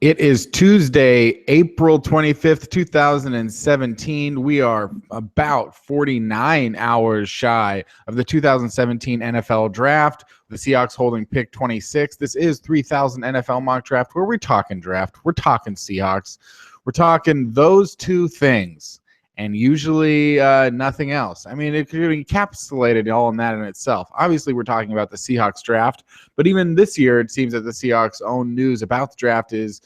It is Tuesday, April 25th, 2017. We are about 49 hours shy of the 2017 NFL Draft. The Seahawks holding pick 26. This is 3000 NFL Mock Draft, where we're talking draft. We're talking Seahawks. We're talking those two things, and usually nothing else. I mean, it could be encapsulated all in that in itself. Obviously, we're talking about the Seahawks draft, but even this year, it seems that the Seahawks' own news about the draft is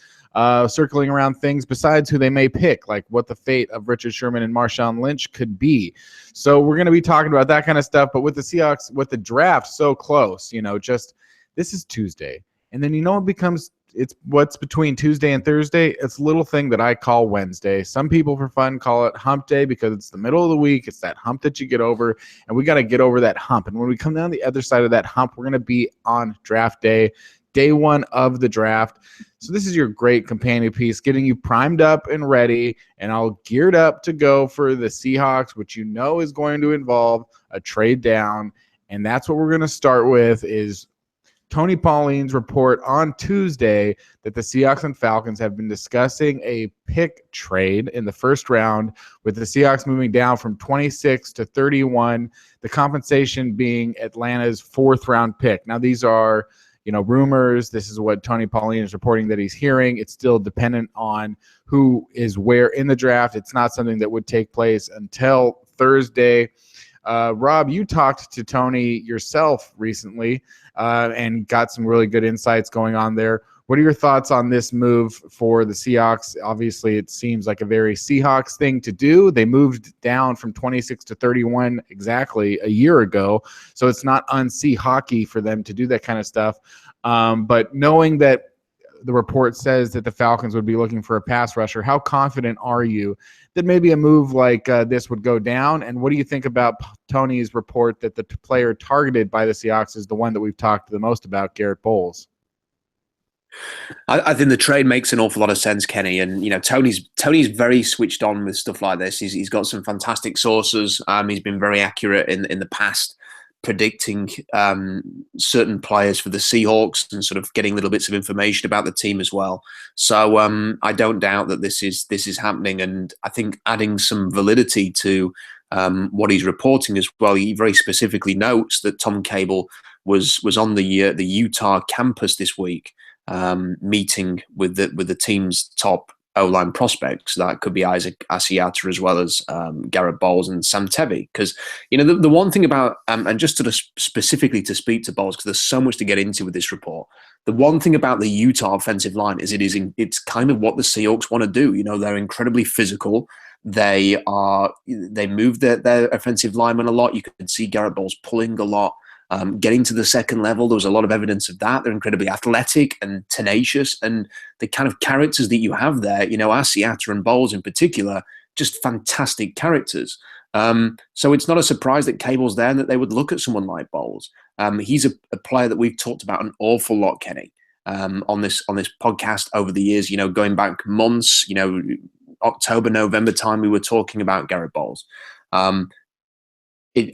circling around things besides who they may pick, like what the fate of Richard Sherman and Marshawn Lynch could be. So we're going to be talking about that kind of stuff. But with the Seahawks, with the draft so close, just this is Tuesday. And then it becomes it's what's between Tuesday and Thursday. It's a little thing that I call Wednesday. Some people for fun call it hump day because it's the middle of the week. It's that hump that you get over, and we got to get over that hump. And when we come down the other side of that hump, we're going to be on draft day, day one of the draft. So this is your great companion piece, getting you primed up and ready and all geared up to go for the Seahawks, which is going to involve a trade down. And that's what we're going to start with is Tony Pauline's report on Tuesday that the Seahawks and Falcons have been discussing a pick trade in the first round, with the Seahawks moving down from 26 to 31, the compensation being Atlanta's fourth round pick. Now, these are rumors. This is what Tony Pauline is reporting that he's hearing. It's still dependent on who is where in the draft. It's not something that would take place until Thursday. Rob, you talked to Tony yourself recently and got some really good insights going on there. What are your thoughts on this move for the Seahawks? Obviously, it seems like a very Seahawks thing to do. They moved down from 26 to 31 exactly a year ago, so it's not un-Seahawky for them to do that kind of stuff. But knowing that the report says that the Falcons would be looking for a pass rusher, how confident are you that maybe a move like this would go down? And what do you think about Tony's report that the player targeted by the Seahawks is the one that we've talked the most about, Garrett Bowles? I think the trade makes an awful lot of sense, Kenny. And Tony's very switched on with stuff like this. He's got some fantastic sources. He's been very accurate in the past, predicting certain players for the Seahawks and sort of getting little bits of information about the team as well. So I don't doubt that this is happening, and I think adding some validity to what he's reporting as well. He very specifically notes that Tom Cable was on the Utah campus this week, meeting with the team's top O-line prospects. That could be Isaac Asiata as well as Garrett Bowles and Sam Tevi. Because the one thing about and just sort of specifically to speak to Bowles, because there's so much to get into with this report. The one thing about the Utah offensive line is it's kind of what the Seahawks want to do. They're incredibly physical. They move their offensive linemen a lot. You can see Garrett Bowles pulling a lot. Getting to the second level, there was a lot of evidence of that. They're incredibly athletic and tenacious, and the kind of characters that you have there, Asiata and Bowles in particular, just fantastic characters. So it's not a surprise that Cable's there and that they would look at someone like Bowles. He's a player that we've talked about an awful lot, Kenny, on this podcast over the years. Going back months, October, November time, we were talking about Garrett Bowles.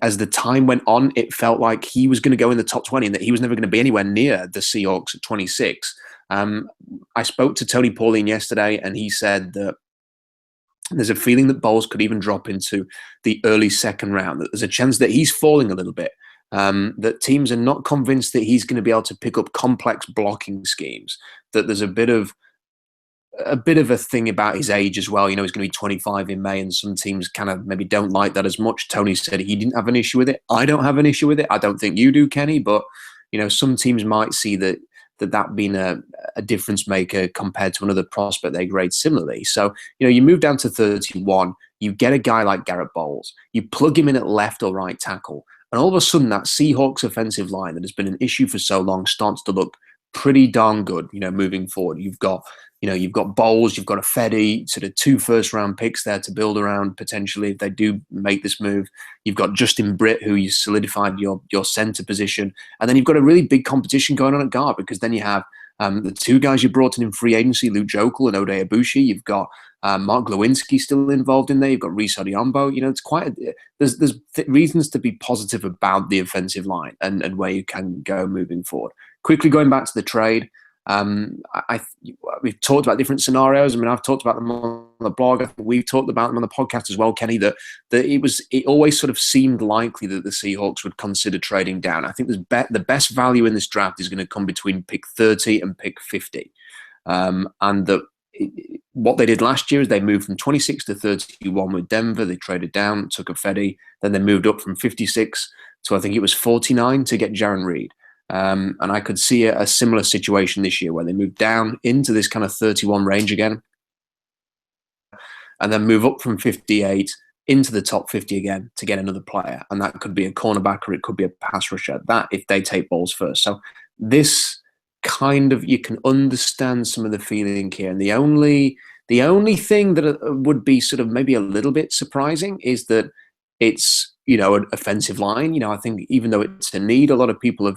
As the time went on, it felt like he was going to go in the top 20 and that he was never going to be anywhere near the Seahawks at 26. I spoke to Tony Pauline yesterday, and he said that there's a feeling that Bowles could even drop into the early second round, that there's a chance that he's falling a little bit, that teams are not convinced that he's going to be able to pick up complex blocking schemes, that there's a bit of a thing about his age as well. He's going to be 25 in May, and some teams kind of maybe don't like that as much. Tony said he didn't have an issue with it. I don't have an issue with it. I don't think you do, Kenny, but some teams might see that being a difference maker compared to another prospect they grade similarly. So, you move down to 31, you get a guy like Garrett Bowles, you plug him in at left or right tackle, and all of a sudden that Seahawks offensive line that has been an issue for so long starts to look pretty darn good, moving forward. You've got Bowles, you've got a Fedi, sort of 2 first-round picks there to build around potentially if they do make this move. You've got Justin Britt, who you solidified your center position, and then you've got a really big competition going on at guard, because then you have the 2 guys you brought in free agency, Luke Jokel and Ode Abushi. You've got Mark Glowinski still involved in there. You've got Reese Odiombo. It's quite there's reasons to be positive about the offensive line and where you can go moving forward. Quickly going back to the trade. We've talked about different scenarios. I mean, I've talked about them on the blog. I think we've talked about them on the podcast as well, Kenny. That it always sort of seemed likely that the Seahawks would consider trading down. I think the best value in this draft is going to come between pick 30 and pick 50, and what they did last year is they moved from 26 to 31 with Denver. They traded down, took a Fedi. Then they moved up from 56 to I think it was 49 to get Jaron Reed. And I could see a similar situation this year where they move down into this kind of 31 range again and then move up from 58 into the top 50 again to get another player. And that could be a cornerback or it could be a pass rusher. That if they take balls first. So this kind of, you can understand some of the feeling here. And the only thing that would be sort of maybe a little bit surprising is that it's, an offensive line. I think even though it's a need, a lot of people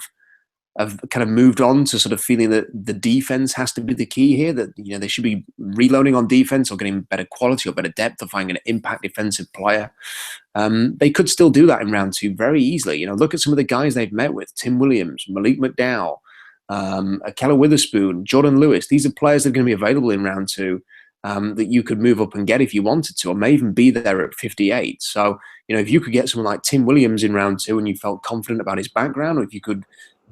have kind of moved on to sort of feeling that the defense has to be the key here, that, they should be reloading on defense or getting better quality or better depth or finding an impact defensive player. They could still do that in round 2 very easily. Look at some of the guys they've met with: Tim Williams, Malik McDowell, Keller Witherspoon, Jordan Lewis. These are players that are going to be available in round 2 that you could move up and get if you wanted to, or may even be there at 58. So, if you could get someone like Tim Williams in round 2 and you felt confident about his background, or if you could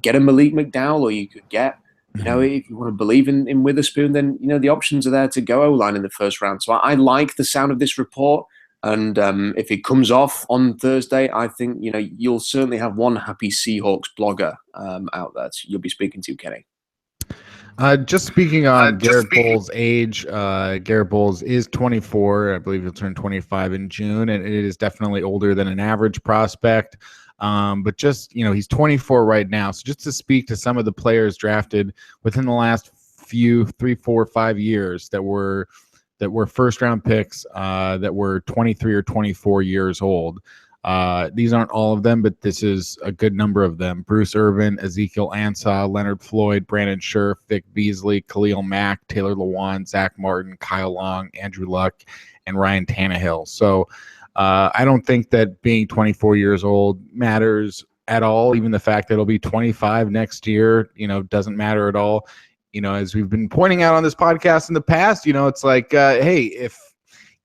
get a Malik McDowell, or you could get, if you want to believe in Witherspoon, then, the options are there to go O-line in the first round. So I like the sound of this report. And if it comes off on Thursday, I think, you'll certainly have one happy Seahawks blogger out there you'll be speaking to, Kenny. Just speaking on Garrett Bowles' age, Garrett Bowles is 24. I believe he'll turn 25 in June, and it is definitely older than an average prospect. But just, he's 24 right now. So just to speak to some of the players drafted within the last 3, 4, 5 years that were first round picks that were 23 or 24 years old. These aren't all of them, but this is a good number of them: Bruce Irvin, Ezekiel Ansah, Leonard Floyd, Brandon Scherf, Vic Beasley, Khalil Mack, Taylor Lewan, Zach Martin, Kyle Long, Andrew Luck, and Ryan Tannehill. So I don't think that being 24 years old matters at all. Even the fact that it'll be 25 next year, doesn't matter at all. As we've been pointing out on this podcast in the past, it's like, hey,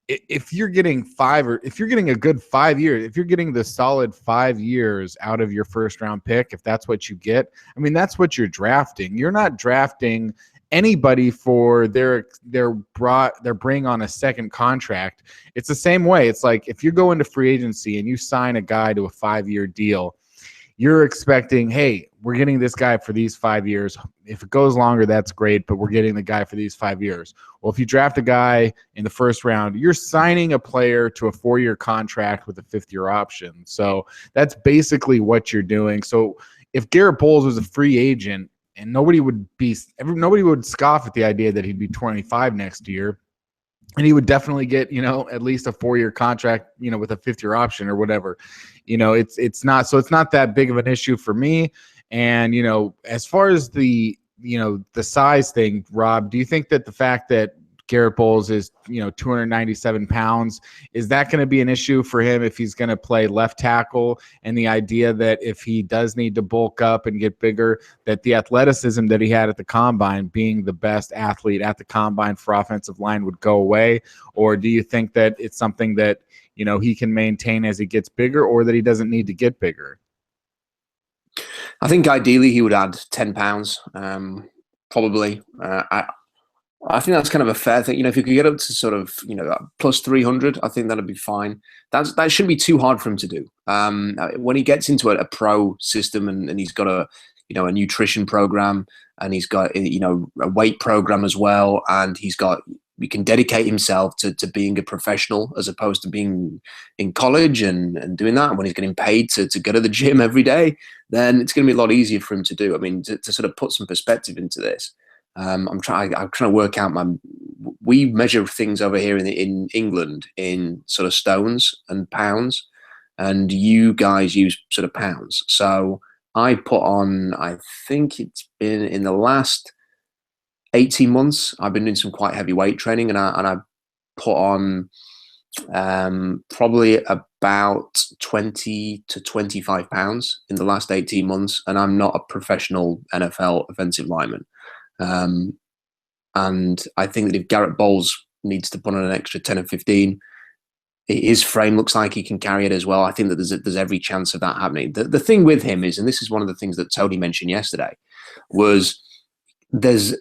if you're getting if you're getting a good 5 years, if you're getting the solid 5 years out of your first round pick, if that's what you get, I mean, that's what you're drafting. You're not drafting anybody for their bring on a second contract. It's the same way. It's like if you go into free agency and you sign a guy to a 5-year deal, you're expecting, hey, we're getting this guy for these 5 years. If it goes longer, that's great, but we're getting the guy for these 5 years. Well, if you draft a guy in the first round, you're signing a player to a 4-year contract with a 5th-year option. So that's basically what you're doing. So if Garrett Bowles was a free agent, and nobody would scoff at the idea that he'd be 25 next year, and he would definitely get, at least a 4-year contract, with a 5th-year option or whatever. It's not that big of an issue for me. And, as far as the size thing, Rob, do you think that the fact that Garrett Bowles is, 297 pounds, is that going to be an issue for him if he's going to play left tackle? And the idea that if he does need to bulk up and get bigger, that the athleticism that he had at the combine, being the best athlete at the combine for offensive line, would go away? Or do you think that it's something that, he can maintain as he gets bigger, or that he doesn't need to get bigger? I think ideally he would add 10 pounds, probably. I think that's kind of a fair thing. If you could get up to sort of, plus 300, I think that'd be fine. That shouldn't be too hard for him to do. When he gets into a pro system and he's got a nutrition program, and he's got, a weight program as well, and he can dedicate himself to being a professional as opposed to being in college and doing that. And when he's getting paid to go to the gym every day, then it's going to be a lot easier for him to do. I mean, to sort of put some perspective into this. I'm trying to work out we measure things over here in England in sort of stones and pounds, and you guys use sort of pounds. So I put on, I think it's been in the last 18 months, I've been doing some quite heavy weight training, and I put on probably about 20 to 25 pounds in the last 18 months. And I'm not a professional NFL offensive lineman. And I think that if Garrett Bowles needs to put on an extra 10 or 15, his frame looks like he can carry it as well. I think that there's every chance of that happening. The thing with him is, and this is one of the things that Tony mentioned yesterday, was there's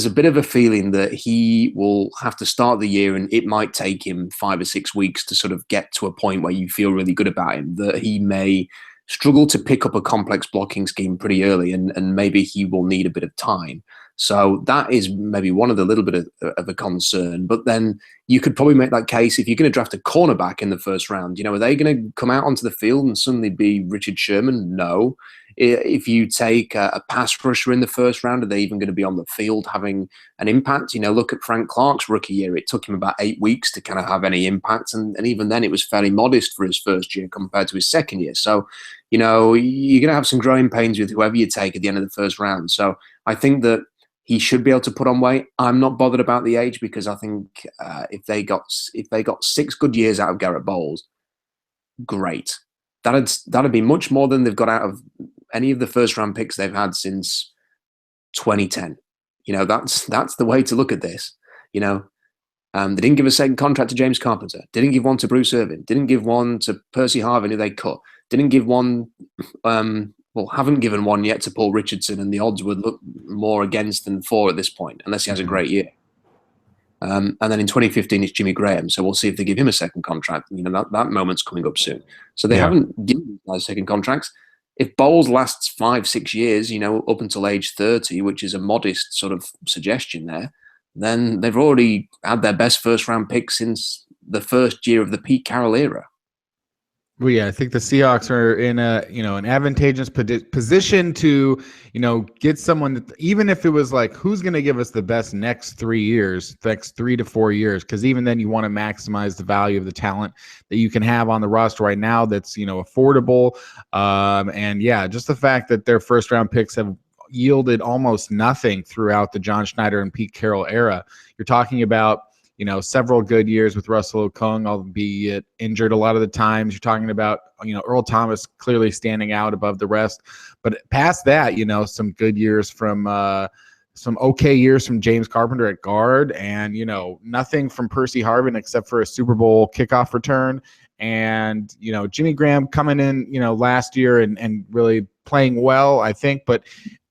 a bit of a feeling that he will have to start the year, and it might take him 5 or 6 weeks to sort of get to a point where you feel really good about him, that he may struggle to pick up a complex blocking scheme pretty early, and maybe he will need a bit of time. So that is maybe one of the little bit of a concern. But then you could probably make that case if you're going to draft a cornerback in the first round. Are they going to come out onto the field and suddenly be Richard Sherman? No. If you take a pass rusher in the first round, are they even going to be on the field having an impact? Look at Frank Clark's rookie year. It took him about 8 weeks to kind of have any impact. And even then, it was fairly modest for his first year compared to his second year. So, you're going to have some growing pains with whoever you take at the end of the first round. So I think that he should be able to put on weight. I'm not bothered about the age, because I think if they got 6 good years out of Garrett Bowles, great. That'd be much more than they've got out of any of the first round picks they've had since 2010. That's the way to look at this. They didn't give a second contract to James Carpenter. Didn't give one to Bruce Irvin. Didn't give one to Percy Harvin, who they cut. Didn't give one. Haven't given one yet to Paul Richardson, and the odds would look more against than for at this point, unless he has a great year. And then in 2015, it's Jimmy Graham. So we'll see if they give him a second contract. That moment's coming up soon. So they haven't given those second contracts. If Bowles lasts 5-6 years, up until age 30, which is a modest sort of suggestion there, then they've already had their best first round pick since the first year of the Pete Carroll era. Well, yeah, I think the Seahawks are in an advantageous position to, get someone that, even if it was like, who's going to give us the best next 3 years, next 3 to 4 years, because even then you want to maximize the value of the talent that you can have on the roster right now that's, affordable. And yeah, just the fact that their first round picks have yielded almost nothing throughout the John Schneider and Pete Carroll era. You're talking about several good years with Russell Okung, albeit injured a lot of the times. You're talking about, Earl Thomas clearly standing out above the rest. But past that, some good years from some okay years from James Carpenter at guard, and, nothing from Percy Harvin except for a Super Bowl kickoff return. And, Jimmy Graham coming in, last year and really playing well, I think. But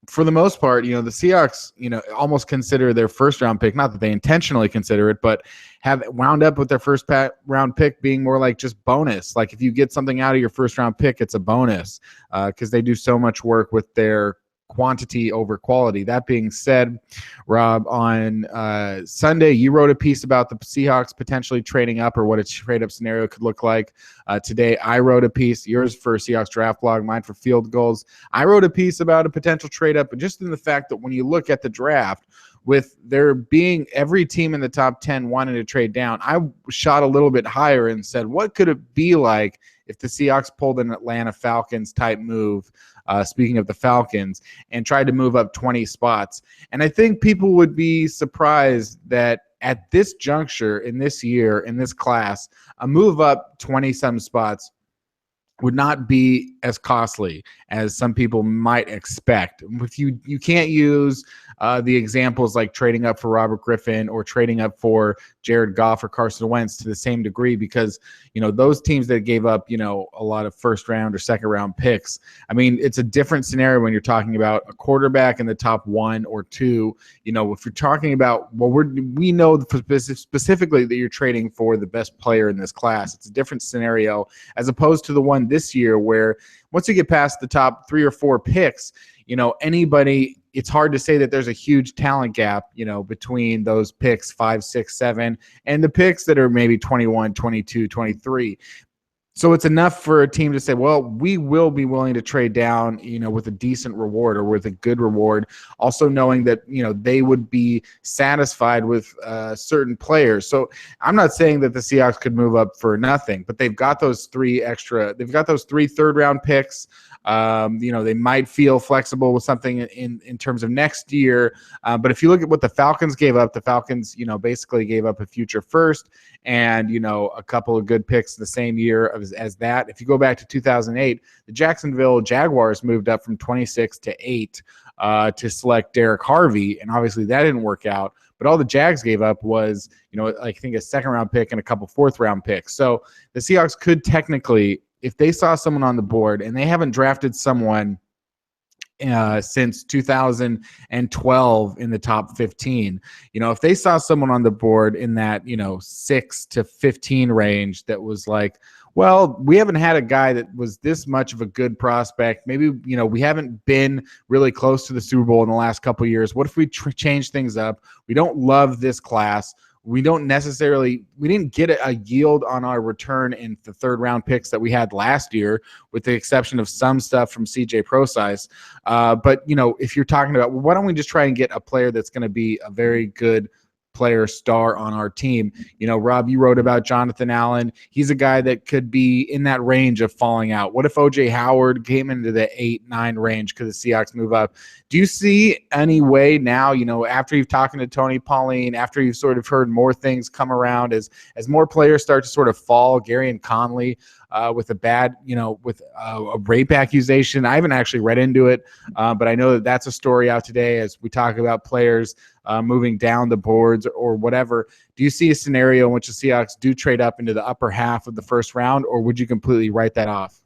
for the most part, the Seahawks, almost consider their first round pick, not that they intentionally consider it, but have wound up with their first round pick being more like just bonus. Like if you get something out of your first round pick, it's a bonus because they do so much work with their quantity over quality. That being said, Rob, on Sunday, you wrote a piece about the Seahawks potentially trading up or what a trade up scenario could look like. Today, I wrote a piece, yours for Seahawks Draft Blog, mine for Field Goals. I wrote a piece about a potential trade up, but just in the fact that when you look at the draft, with there being every team in the top 10 wanting to trade down, I shot a little bit higher and said, what could it be like if the Seahawks pulled an Atlanta Falcons type move, speaking of the Falcons, and tried to move up 20 spots? And I think people would be surprised that at this juncture, in this year, in this class, a move up 20-some spots would not be as costly as some people might expect. If you can't use the examples like trading up for Robert Griffin or trading up for Jared Goff or Carson Wentz to the same degree, because those teams that gave up a lot of first round or second round picks, I mean, it's a different scenario when you're talking about a quarterback in the top 1 or 2. If you're talking about, we know specifically that you're trading for the best player in this class. It's a different scenario as opposed to the one this year where once you get past the top 3 or 4 picks, anybody, it's hard to say that there's a huge talent gap, between those picks 5, 6, 7 and the picks that are maybe 21, 22, 23. So it's enough for a team to say, well, we will be willing to trade down, with a decent reward or with a good reward, also knowing that, they would be satisfied with certain players. So I'm not saying that the Seahawks could move up for nothing, but they've got those 3 third-round picks. They might feel flexible with something in terms of next year. But if you look at what the Falcons gave up, the Falcons, basically gave up a future first and, a couple of good picks the same year as that. If you go back to 2008, the Jacksonville Jaguars moved up from 26 to 8 to select Derek Harvey, and obviously that didn't work out. But all the Jags gave up was, I think a second-round pick and a couple fourth-round picks. So the Seahawks could technically, if they saw someone on the board, and they haven't drafted someone since 2012 in the top 15. If they saw someone on the board in that, 6 to 15 range that was like, well, we haven't had a guy that was this much of a good prospect. Maybe, we haven't been really close to the Super Bowl in the last couple of years. What if we change things up? We don't love this class. We didn't get a yield on our return in the third round picks that we had last year, with the exception of some stuff from CJ Prosise. But, if you're talking about, well, why don't we just try and get a player that's going to be a very good player star on our team? Rob, you wrote about Jonathan Allen. He's a guy that could be in that range of falling out. What if OJ Howard came into the 8-9 range? Could the Seahawks move up? Do you see any way now, after you've talked to Tony Pauline, after you've sort of heard more things come around, as more players start to sort of fall, Gary and Conley with a bad, with a rape accusation? I haven't actually read into it, but I know that that's a story out today as we talk about players moving down the boards or whatever. Do you see a scenario in which the Seahawks do trade up into the upper half of the first round, or would you completely write that off?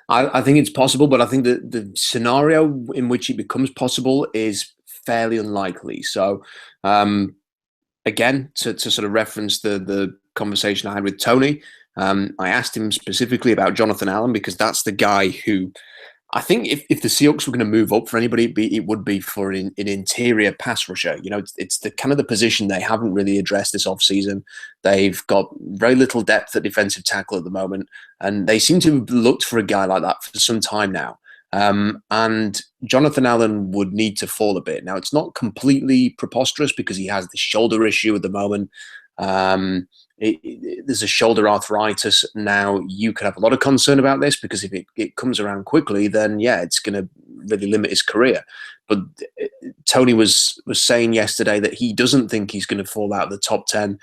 I think it's possible, but I think that the scenario in which it becomes possible is fairly unlikely. So, again, to sort of reference the conversation I had with Tony, I asked him specifically about Jonathan Allen, because that's the guy who I think if the Seahawks were going to move up for anybody, it would be for an interior pass rusher. It's the kind of the position they haven't really addressed this offseason. They've got very little depth at defensive tackle at the moment, and they seem to have looked for a guy like that for some time now. And Jonathan Allen would need to fall a bit. Now, it's not completely preposterous because he has the shoulder issue at the moment. There's a shoulder arthritis now. You could have a lot of concern about this, because if it comes around quickly, then yeah, it's going to really limit his career. But Tony was saying yesterday that he doesn't think he's going to fall out of the top 10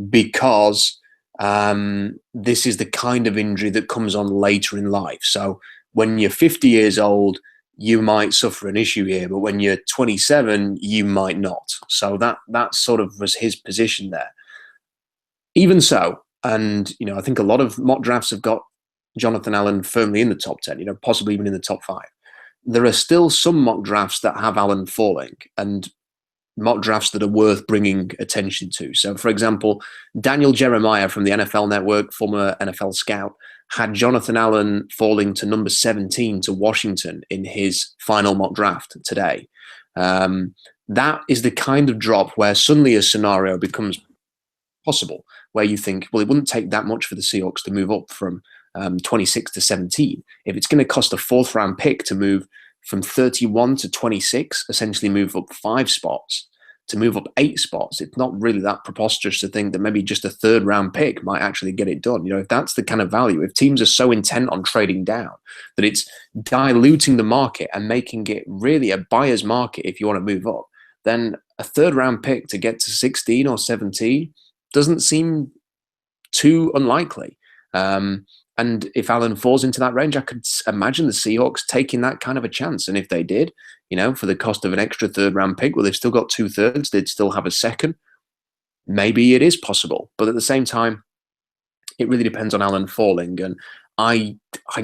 because this is the kind of injury that comes on later in life. So when you're 50 years old, you might suffer an issue here, but when you're 27, you might not. So that sort of was his position there. Even so, and I think a lot of mock drafts have got Jonathan Allen firmly in the top 10, possibly even in the top 5. There are still some mock drafts that have Allen falling, and mock drafts that are worth bringing attention to. So, for example, Daniel Jeremiah from the NFL Network, former NFL scout, had Jonathan Allen falling to number 17 to Washington in his final mock draft today. That is the kind of drop where suddenly a scenario becomes possible, where you think, well, it wouldn't take that much for the Seahawks to move up from 26 to 17. If it's going to cost a fourth round pick to move from 31 to 26, essentially move up 5 spots, to move up 8 spots, it's not really that preposterous to think that maybe just a third round pick might actually get it done. If that's the kind of value, if teams are so intent on trading down that it's diluting the market and making it really a buyer's market if you want to move up, then a third round pick to get to 16 or 17 doesn't seem too unlikely. And if Allen falls into that range, I could imagine the Seahawks taking that kind of a chance. And if they did, for the cost of an extra third round pick, well, they've still got 2/3, they'd still have a second. Maybe it is possible. But at the same time, it really depends on Allen falling. And I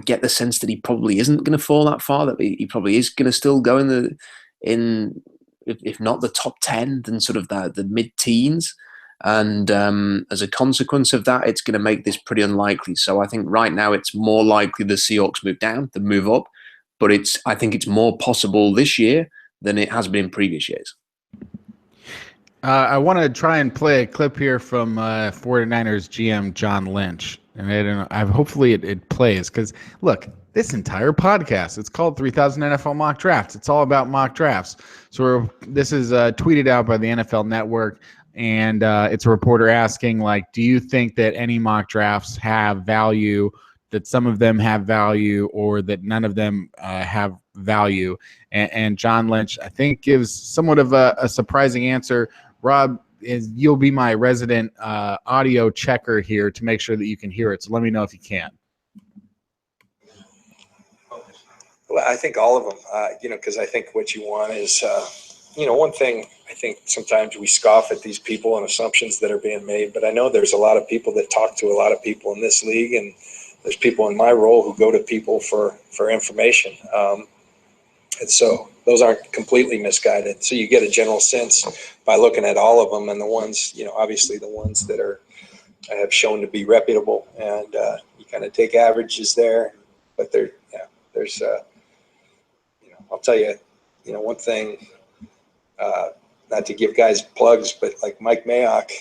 get the sense that he probably isn't going to fall that far, that he probably is going to still go in if not the top 10, then sort of the mid-teens. And as a consequence of that, it's going to make this pretty unlikely. So I think right now it's more likely the Seahawks move down than move up. But I think it's more possible this year than it has been in previous years. I want to try and play a clip here from 49ers GM John Lynch. And hopefully it plays, because, look, this entire podcast, it's called 3000 NFL Mock Drafts. It's all about mock drafts. So this is tweeted out by the NFL Network. And it's a reporter asking, do you think that any mock drafts have value, that some of them have value, or that none of them have value? And John Lynch, I think, gives somewhat of a surprising answer. Rob, you'll be my resident audio checker here to make sure that you can hear it. So let me know if you can. Well, I think all of them, because I think what you want is, one thing, I think sometimes we scoff at these people and assumptions that are being made, but I know there's a lot of people that talk to a lot of people in this league, and there's people in my role who go to people for information. And so those aren't completely misguided. So you get a general sense by looking at all of them, and the ones, obviously the ones that have shown to be reputable, and you kind of take averages there, but there's I'll tell you, one thing, not to give guys plugs, but like Mike Mayock,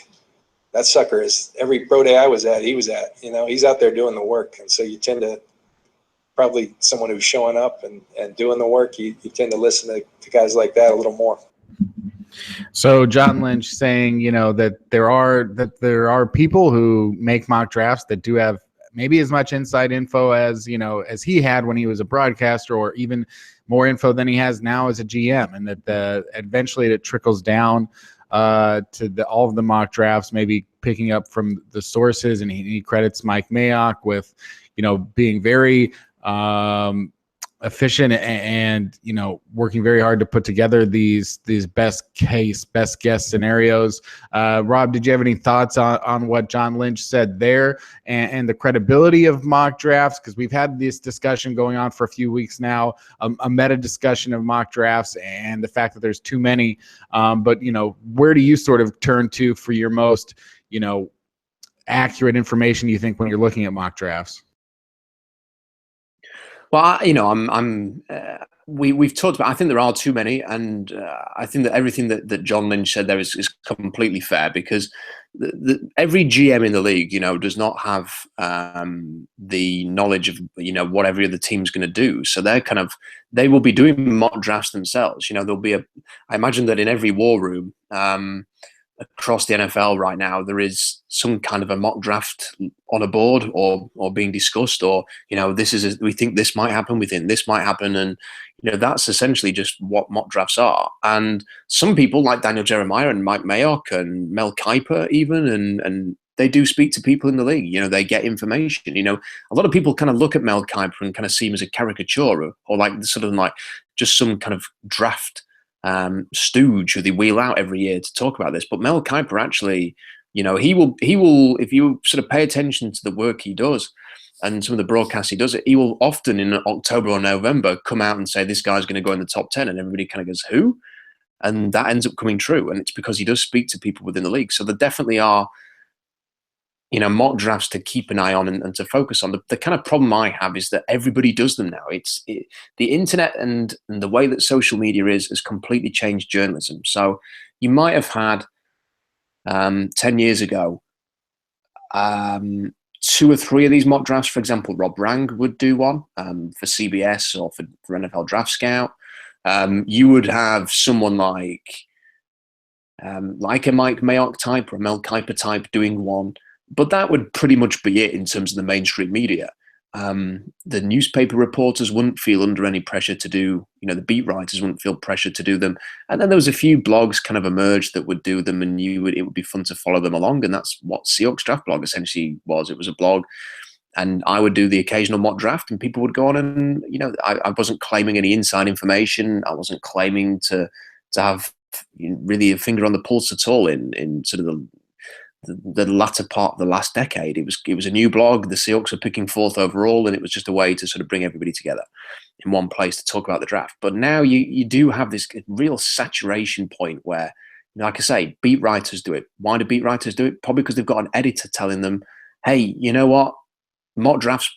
that sucker is, every pro day I was at, he was at, he's out there doing the work. And so you tend to, probably someone who's showing up and doing the work, you tend to listen to guys like that a little more. So John Lynch saying, that there are people who make mock drafts that do have maybe as much inside info as, as he had when he was a broadcaster, or even more info than he has now as a GM, and that eventually it trickles down to all of the mock drafts, maybe picking up from the sources. And he credits Mike Mayock with, being very efficient and working very hard to put together these best guess scenarios. Rob, did you have any thoughts on what John Lynch said there, and the credibility of mock drafts? Because we've had this discussion going on for a few weeks now, a meta discussion of mock drafts and the fact that there's too many. But where do you sort of turn to for your most accurate information, you think, when you're looking at mock drafts? Well, we've talked about, I think there are too many, and I think that everything that John Lynch said there is completely fair, because every GM in the league, does not have the knowledge of, what every other team's going to do. So they will be doing mock drafts themselves. There'll be I imagine that in every war room, across the NFL right now, there is some kind of a mock draft on a board or being discussed, or, we think this might happen, we think this might happen. And, that's essentially just what mock drafts are. And some people like Daniel Jeremiah and Mike Mayock and Mel Kiper even, and they do speak to people in the league, they get information. A lot of people kind of look at Mel Kiper and kind of see him as a caricature, or like sort of like just some kind of draft stooge who they wheel out every year to talk about this. But Mel Kiper actually, he will, if you sort of pay attention to the work he does and some of the broadcasts he does, he will often in October or November come out and say, this guy's going to go in the top 10, and everybody kind of goes, who? And that ends up coming true. And it's because he does speak to people within the league. So there definitely are, mock drafts to keep an eye on and to focus on. The kind of problem I have is that everybody does them now. The internet and the way that social media has completely changed journalism. So you might have had 10 years ago, 2 or 3 of these mock drafts. For example, Rob Rang would do one for CBS or for NFL Draft Scout. You would have someone like a Mike Mayock type or a Mel Kiper type doing one. But that would pretty much be it in terms of the mainstream media. The newspaper reporters wouldn't feel under any pressure to do, the beat writers wouldn't feel pressure to do them. And then there was a few blogs kind of emerged that would do them, and it would be fun to follow them along. And that's what Seahawks Draft Blog essentially was. It was a blog, and I would do the occasional mock draft, and people would go on and, I wasn't claiming any inside information. I wasn't claiming to have really a finger on the pulse at all in sort of the latter part of the last decade. It was a new blog. The Seahawks were picking 4th overall, and it was just a way to sort of bring everybody together in one place to talk about the draft. But now you do have this real saturation point where, like I say, beat writers do it. Why do beat writers do it? Probably because they've got an editor telling them, hey, you know what? Mock drafts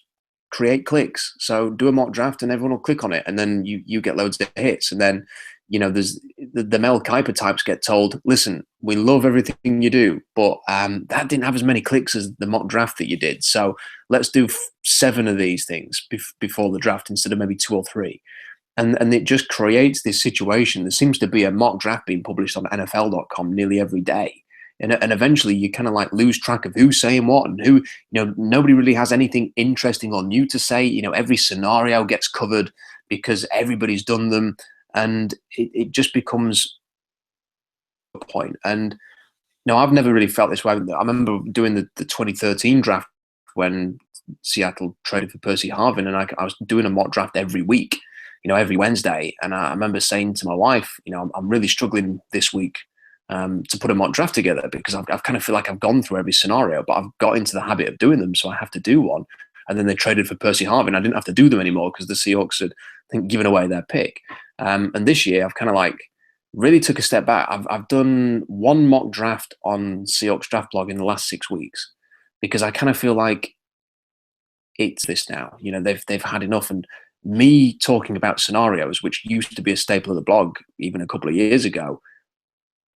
create clicks. So do a mock draft and everyone will click on it. And then you get loads of hits. And then, there's the Mel Kiper types get told, listen, we love everything you do, but that didn't have as many clicks as the mock draft that you did. So let's do 7 of these things before the draft instead of maybe 2 or 3. And it just creates this situation. There seems to be a mock draft being published on NFL.com nearly every day. And eventually you kind of like lose track of who's saying what and who, nobody really has anything interesting or new to say. Every scenario gets covered because everybody's done them. And it just becomes a point. And I've never really felt this way. I remember doing the 2013 draft when Seattle traded for Percy Harvin, and I was doing a mock draft every week. every Wednesday. And I remember saying to my wife, I'm really struggling this week to put a mock draft together because I've kind of feel like I've gone through every scenario, but I've got into the habit of doing them, so I have to do one. And then they traded for Percy Harvin, and I didn't have to do them anymore because the Seahawks had, I think, given away their pick. And this year, I've kind of like really took a step back. I've done one mock draft on Seahawks Draft Blog in the last 6 weeks because I kind of feel like it's this now. They've had enough, and me talking about scenarios, which used to be a staple of the blog even a couple of years ago,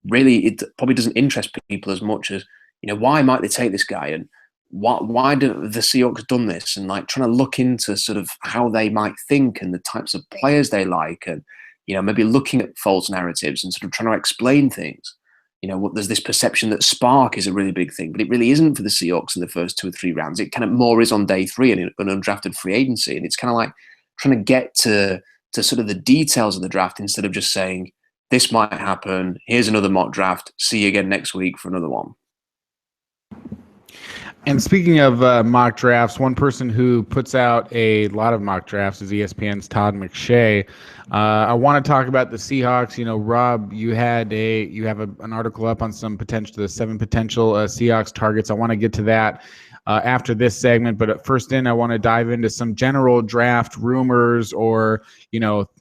really it probably doesn't interest people as much as why might they take this guy and why do the Seahawks done this, and like trying to look into sort of how they might think and the types of players they like, and maybe looking at false narratives and sort of trying to explain things. There's this perception that spark is a really big thing, but it really isn't for the Seahawks in the first 2 or 3 rounds. It kind of more is on day 3 and an undrafted free agency, and it's kind of like trying to get to sort of the details of the draft instead of just saying this might happen. Here's another mock draft. See you again next week for another one. And speaking of mock drafts, one person who puts out a lot of mock drafts is ESPN's Todd McShay. I want to talk about the Seahawks. Rob, you have an article up on the 7 potential Seahawks targets. I want to get to that after this segment, but first I want to dive into some general draft rumors or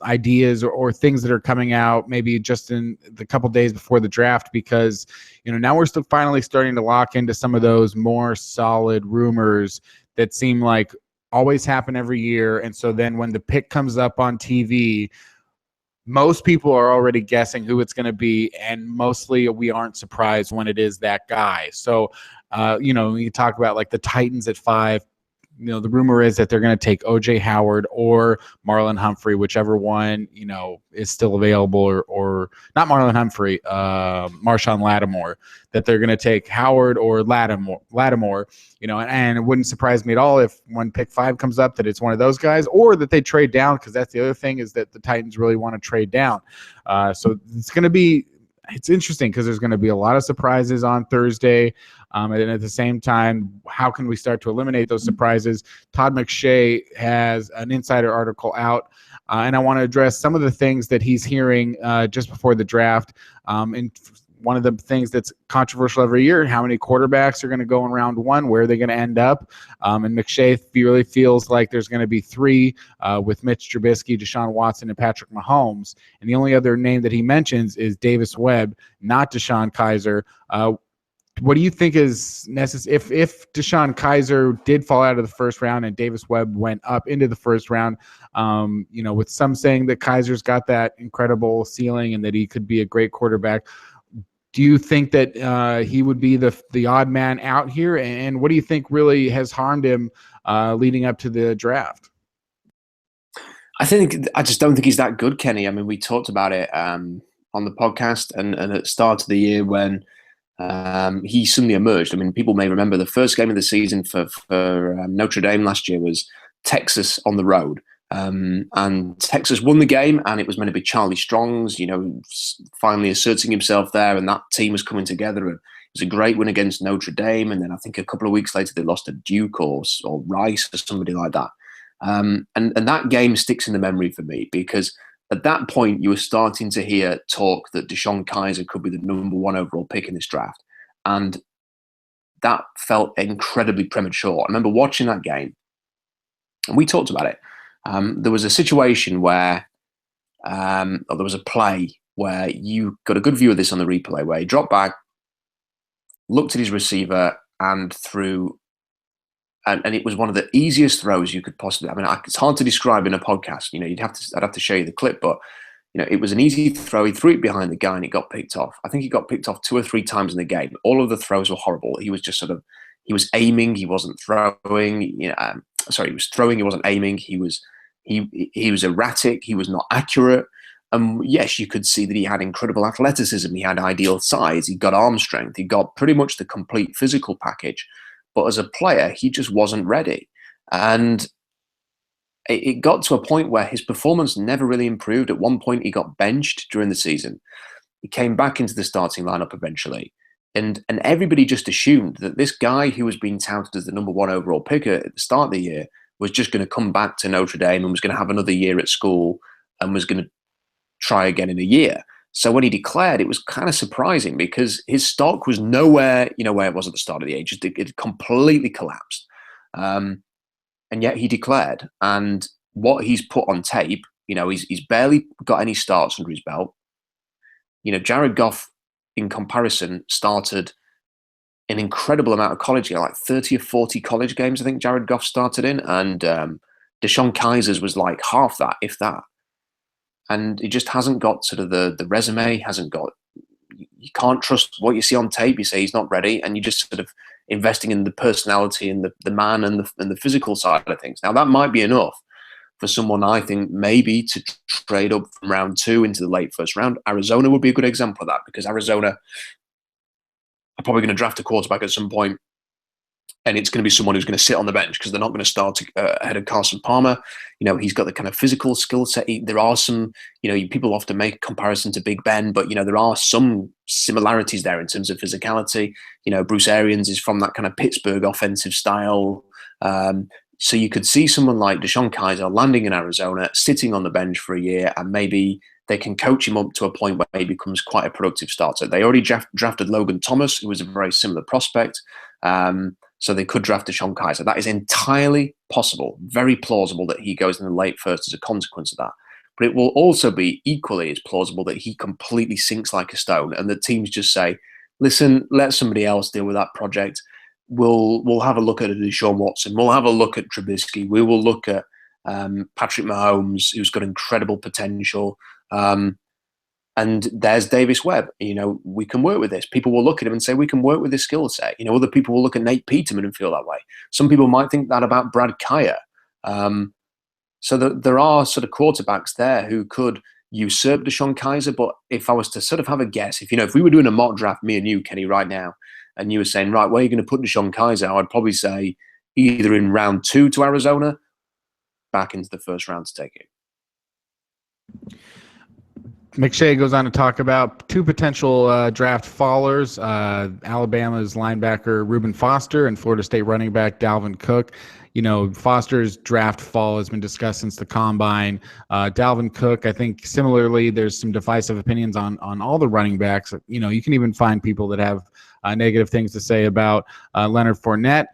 ideas or things that are coming out maybe just in the couple days before the draft, because now we're still finally starting to lock into some of those more solid rumors that seem like always happen every year. And so then when the pick comes up on TV, most people are already guessing who it's going to be, and mostly we aren't surprised when it is that guy. So, you talk about like the Titans at 5. The rumor is that they're going to take O.J. Howard or Marlon Humphrey, whichever one, is still available, or not Marlon Humphrey, Marshawn Lattimore, that they're going to take Howard or Lattimore, and it wouldn't surprise me at all if when pick 5 comes up that it's one of those guys, or that they trade down, because that's the other thing is that the Titans really want to trade down. So it's interesting because there's going to be a lot of surprises on Thursday. And at the same time, how can we start to eliminate those surprises? Todd McShay has an insider article out, and I want to address some of the things that he's hearing just before the draft. And one of the things that's controversial every year, how many quarterbacks are going to go in round 1, where are they going to end up? And McShay really feels like there's going to be 3 with Mitch Trubisky, Deshaun Watson, and Patrick Mahomes. And the only other name that he mentions is Davis Webb, not Deshaun Kaiser. What do you think is necessary if Deshaun Kaiser did fall out of the first round and Davis Webb went up into the first round? With some saying that Kaiser's got that incredible ceiling and that he could be a great quarterback. Do you think that he would be the odd man out here? And what do you think really has harmed him leading up to the draft? I just don't think he's that good, Kenny. I mean, we talked about it on the podcast and at the start of the year when he suddenly emerged. I mean, people may remember the first game of the season for Notre Dame last year was Texas on the road. And Texas won the game, and it was meant to be Charlie Strong's, finally asserting himself there, and that team was coming together. And it was a great win against Notre Dame, and then I think a couple of weeks later they lost to Duke or Rice or somebody like that. And that game sticks in the memory for me because at that point you were starting to hear talk that Deshaun Kaiser could be the number 1 overall pick in this draft, and that felt incredibly premature. I remember watching that game, and we talked about it. There was a situation where, or there was a play where you got a good view of this on the replay, where he dropped back, looked at his receiver, and threw. And it was one of the easiest throws you could possibly. I mean, it's hard to describe in a podcast. I'd have to show you the clip, but it was an easy throw. He threw it behind the guy, and it got picked off. I think he got picked off 2 or 3 times in the game. All of the throws were horrible. He was just he was aiming. He wasn't throwing. He was throwing. He wasn't aiming. He was erratic. He was not accurate. Yes, you could see that he had incredible athleticism. He had ideal size. He got arm strength. He got pretty much the complete physical package. But as a player, he just wasn't ready. And it got to a point where his performance never really improved. At one point, he got benched during the season. He came back into the starting lineup eventually. And everybody just assumed that this guy who was being touted as the number 1 overall picker at the start of the year was just going to come back to Notre Dame and was going to have another year at school and was going to try again in a year. So when he declared, it was kind of surprising because his stock was nowhere, where it was at the start of the age. It completely collapsed. And yet he declared. And what he's put on tape, he's barely got any starts under his belt. Jared Goff, in comparison, started an incredible amount of college games, like 30 or 40 college games, I think Jared Goff started in. And Deshaun Kaiser's was like half that, if that. And he just hasn't got sort of the resume, hasn't got, you can't trust what you see on tape. You say he's not ready, and you're just sort of investing in the personality and the man and the physical side of things. Now, that might be enough for someone, I think, maybe to trade up from round 2 into the late first round. Arizona would be a good example of that, because Arizona are probably going to draft a quarterback at some point, and it's going to be someone who's going to sit on the bench because they're not going to start ahead of Carson Palmer. He's got the kind of physical skill set. There are some, people often make a comparison to Big Ben, but, there are some similarities there in terms of physicality. Bruce Arians is from that kind of Pittsburgh offensive style. So you could see someone like Deshaun Kaiser landing in Arizona, sitting on the bench for a year, and maybe they can coach him up to a point where he becomes quite a productive starter. They already drafted Logan Thomas, who was a very similar prospect. So they could draft Deshaun Kaiser. That is entirely possible, very plausible that he goes in the late first as a consequence of that. But it will also be equally as plausible that he completely sinks like a stone, and the teams just say, listen, let somebody else deal with that project. We'll have a look at Deshaun Watson. We'll have a look at Trubisky. We will look at Patrick Mahomes, who's got incredible potential. And there's Davis Webb. We can work with this. People will look at him and say, we can work with this skill set. Other people will look at Nate Peterman and feel that way. Some people might think that about Brad Kaya. So there are sort of quarterbacks there who could usurp Deshaun Kaiser. But if I was to sort of have a guess, if we were doing a mock draft, me and you, Kenny, right now, and you were saying, right, where are you going to put Deshaun Kaiser? I'd probably say either in round 2 to Arizona, back into the first round to take it. McShay goes on to talk about 2 potential draft fallers, Alabama's linebacker Reuben Foster and Florida State running back Dalvin Cook. Foster's draft fall has been discussed since the combine. Dalvin Cook, I think similarly, there's some divisive opinions on all the running backs. You can even find people that have negative things to say about Leonard Fournette.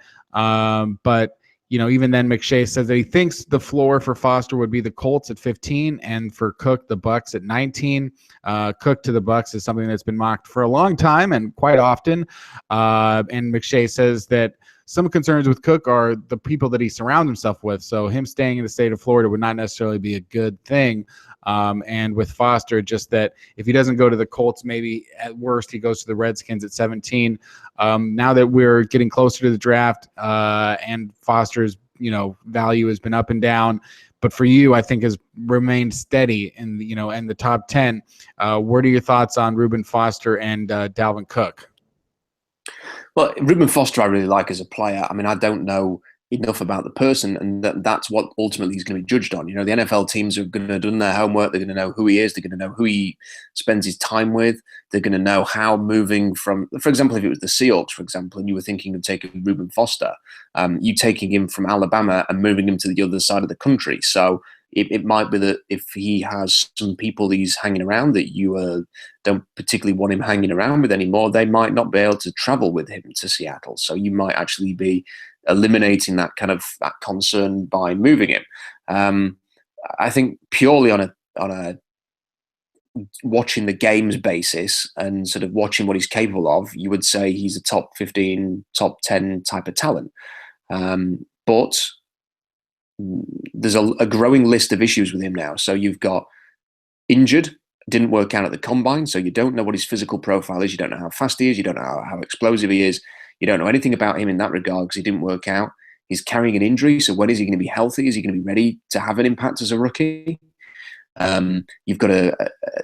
But even then, McShay says that he thinks the floor for Foster would be the Colts at 15, and for Cook, the Bucs at 19. Cook to the Bucs is something that's been mocked for a long time and quite often. And McShay says that some concerns with Cook are the people that he surrounds himself with. So him staying in the state of Florida would not necessarily be a good thing. And with Foster, just that if he doesn't go to the Colts, maybe at worst he goes to the Redskins at 17. Now that we're getting closer to the draft, and Foster's value has been up and down, but for you, I think has remained steady in the top 10. What are your thoughts on Reuben Foster and Dalvin Cook? Well, Reuben Foster I really like as a player. I mean, I don't know enough about the person, and that's what ultimately he's going to be judged on. The NFL teams are going to have done their homework. They're going to know who he is. They're going to know who he spends his time with. They're going to know how moving from, for example, if it was the Seahawks, for example, and you were thinking of taking Reuben Foster, you taking him from Alabama and moving him to the other side of the country. So it might be that if he has some people he's hanging around that you don't particularly want him hanging around with anymore, they might not be able to travel with him to Seattle. So you might actually be eliminating that concern by moving him. I think purely on a watching the games basis and sort of watching what he's capable of, you would say he's a top 15, top 10 type of talent. But there's a growing list of issues with him now. So you've got injured, didn't work out at the combine, so you don't know what his physical profile is. You don't know how fast he is. You don't know how explosive he is. You don't know anything about him in that regard because he didn't work out. He's carrying an injury, so when is he going to be healthy? Is he going to be ready to have an impact as a rookie? You've got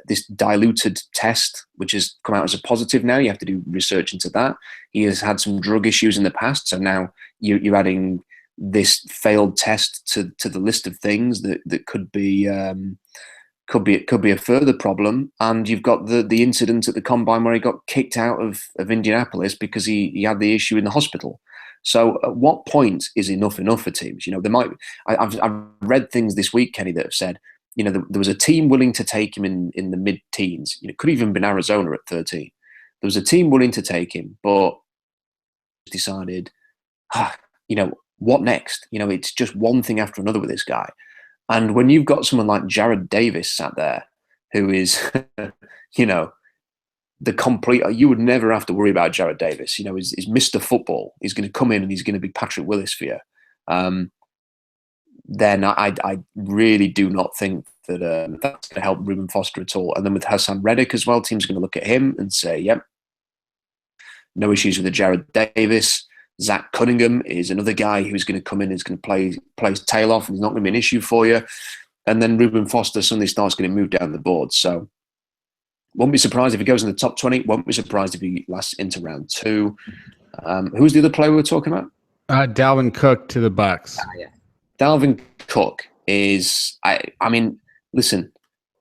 this diluted test, which has come out as a positive now. You have to do research into that. He has had some drug issues in the past, so now you're adding this failed test to the list of things that could be a further problem. And you've got the incident at the combine where he got kicked out of Indianapolis because he had the issue in the hospital. So at what point is enough for teams? I've read things this week, Kenny, that have said there was a team willing to take him in the mid-teens. It could even have been Arizona at 13. There was a team willing to take him, but decided, what next? It's just one thing after another with this guy. And when you've got someone like Jared Davis sat there, who is, the complete, you would never have to worry about Jared Davis. He's Mr. Football. He's going to come in and he's going to be Patrick Willis for you. Then I really do not think that that's going to help Reuben Foster at all. And then with Hassan Reddick as well, teams are going to look at him and say, yep, no issues with the Jared Davis. Zach Cunningham is another guy who's going to come in and is going to play his tail off, and he's not going to be an issue for you. And then Reuben Foster suddenly starts getting moved down the board. So won't be surprised if he goes in the top 20. Won't be surprised if he lasts into round 2. Who's the other player we were talking about? Dalvin Cook to the Bucks. Yeah. Dalvin Cook is, I mean, listen,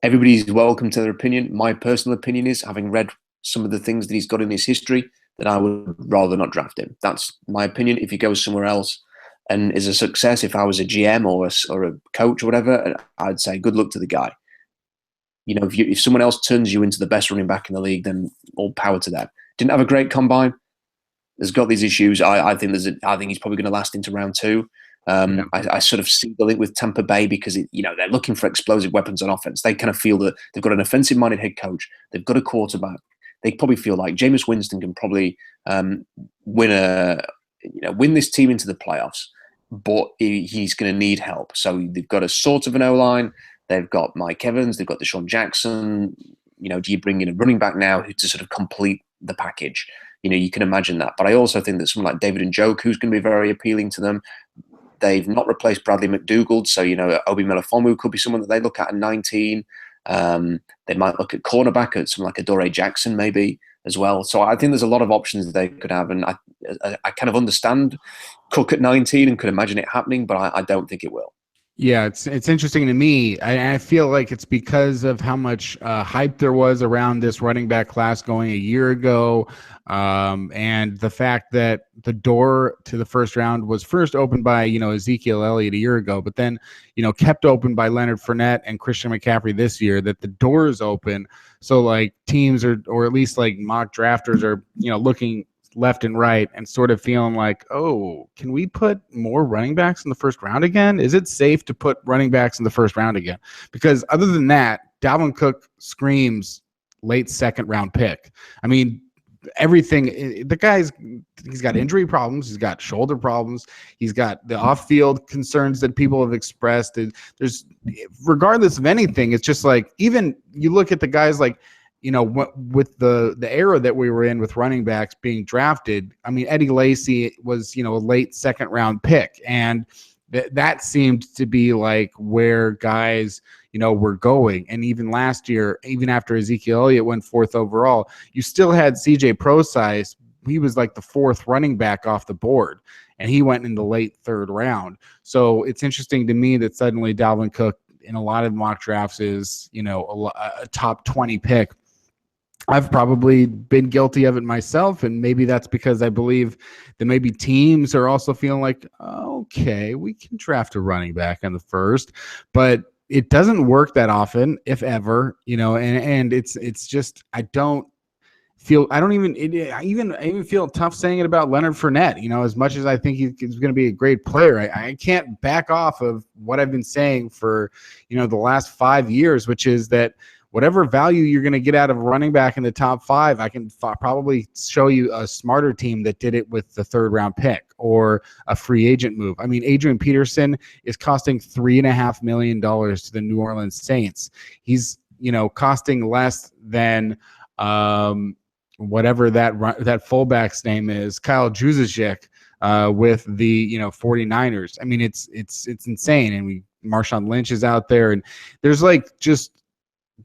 everybody's welcome to their opinion. My personal opinion is, having read some of the things that he's got in his history, that I would rather not draft him. That's my opinion. If he goes somewhere else and is a success, if I was a GM or a coach or whatever, I'd say good luck to the guy. If someone else turns you into the best running back in the league, then all power to them. Didn't have a great combine. Has got these issues. I think he's probably going to last into round 2. I sort of see the link with Tampa Bay because they're looking for explosive weapons on offense. They kind of feel that they've got an offensive-minded head coach. They've got a quarterback. They probably feel like Jameis Winston can probably win this team into the playoffs, but he's going to need help. So they've got a sort of an O-line. They've got Mike Evans. They've got Deshaun Jackson. Do you bring in a running back now to sort of complete the package? You can imagine that. But I also think that someone like David Njoku, who's going to be very appealing to them. They've not replaced Bradley McDougald, so Obi Melifonwu could be someone that they look at 19. They might look at cornerback at someone like Adoree Jackson maybe as well. So I think there's a lot of options that they could have, and I kind of understand Cook at 19 and could imagine it happening, but I don't think it will. Yeah, it's interesting to me. I feel like it's because of how much hype there was around this running back class going a year ago, and the fact that the door to the first round was first opened by Ezekiel Elliott a year ago, but then kept open by Leonard Fournette and Christian McCaffrey this year. That the door is open, so like teams or at least like mock drafters are looking left and right and sort of feeling like, oh, can we put more running backs in the first round again? Is it safe to put running backs in the first round again? Because other than that, Dalvin Cook screams late second round pick. I mean, everything, he's got injury problems. He's got shoulder problems. He's got the off-field concerns that people have expressed. There's, regardless of anything, it's just like, even you look at the guys like, with the era that we were in with running backs being drafted, I mean, Eddie Lacy was, a late second round pick. And that seemed to be like where guys, were going. And even last year, even after Ezekiel Elliott went 4th overall, you still had CJ Prosise. He was like the 4th running back off the board, and he went in the late 3rd round. So it's interesting to me that suddenly Dalvin Cook in a lot of mock drafts is, a top 20 pick. I've probably been guilty of it myself, and maybe that's because I believe that maybe teams are also feeling like, okay, we can draft a running back in the first, but it doesn't work that often, if ever, and it's just, I even feel tough saying it about Leonard Fournette, as much as I think he's going to be a great player. I can't back off of what I've been saying for, the last 5 years, which is that whatever value you're going to get out of a running back in the top 5, I can probably show you a smarter team that did it with the 3rd round pick or a free agent move. I mean, Adrian Peterson is costing $3.5 million to the New Orleans Saints. He's, costing less than whatever that fullback's name is, Kyle Juszczyk, with the 49ers. I mean, it's insane. And Marshawn Lynch is out there, and there's like just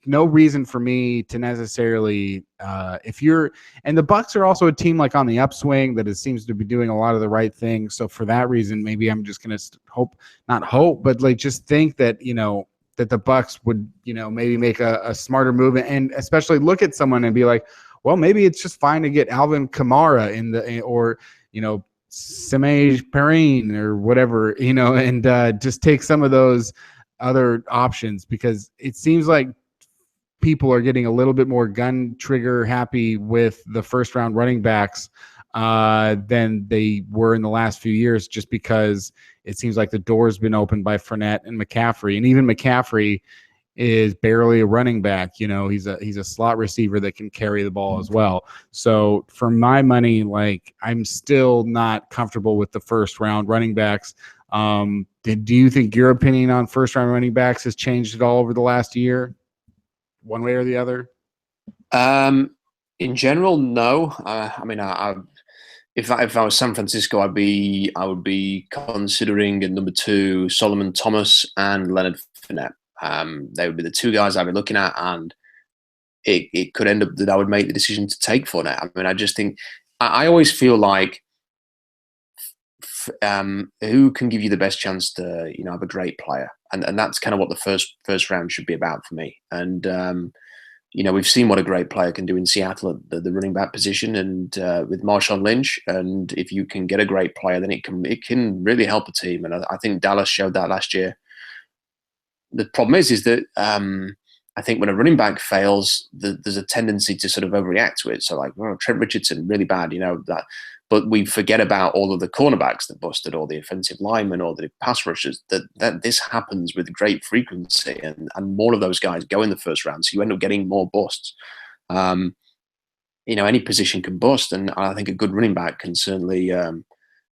no reason for me to necessarily and the Bucs are also a team like on the upswing that seems to be doing a lot of the right things. So for that reason, maybe I'm just going to not hope, but like just think that, that the Bucs would, maybe make a smarter move, and especially look at someone and be like, well, maybe it's just fine to get Alvin Kamara or Samaje Perine or whatever, and just take some of those other options, because it seems like people are getting a little bit more gun trigger happy with the first round running backs than they were in the last few years, just because it seems like the door's been opened by Fournette and McCaffrey. And even McCaffrey is barely a running back. You know, he's a slot receiver that can carry the ball as well. So for my money, like, I'm still not comfortable with the first round running backs. Do you think your opinion on first round running backs has changed at all over the last year, one way or the other? In general, no. I mean, if I was San Francisco, I would be considering at number 2 Solomon Thomas and Leonard Fournette. They would be the 2 guys I'd be looking at, and it could end up that I would make the decision to take Fournette. I mean, I just think I always feel like who can give you the best chance to have a great player, and that's kind of what the first round should be about for me. And we've seen what a great player can do in Seattle at the running back position, and with Marshawn Lynch. And if you can get a great player, then it can really help a team. And I think Dallas showed that last year. The problem is that I think when a running back fails, there's a tendency to sort of overreact to it. So like, Trent Richardson, really bad, that. But we forget about all of the cornerbacks that busted, or the offensive linemen, or the pass rushers. That this happens with great frequency, and more of those guys go in the first round. So you end up getting more busts. Any position can bust, and I think a good running back can certainly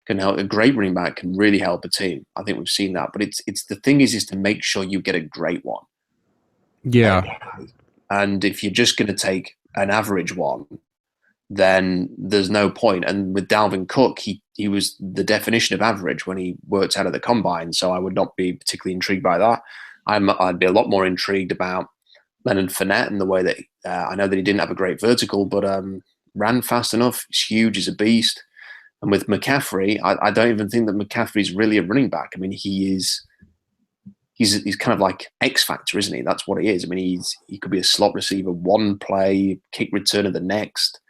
can help. A great running back can really help a team. I think we've seen that. But it's the thing is to make sure you get a great one. Yeah. And if you're just going to take an average one, then there's no point. And with Dalvin Cook, he was the definition of average when he worked out of the combine. So I would not be particularly intrigued by that. I'd be a lot more intrigued about Leonard Fournette and the way that I know that he didn't have a great vertical, but ran fast enough. He's huge, he's a beast. And with McCaffrey, I don't even think that McCaffrey's really a running back. I mean, he's kind of like X Factor, isn't he? That's what he is. I mean, he could be a slot receiver one play, kick returner the next,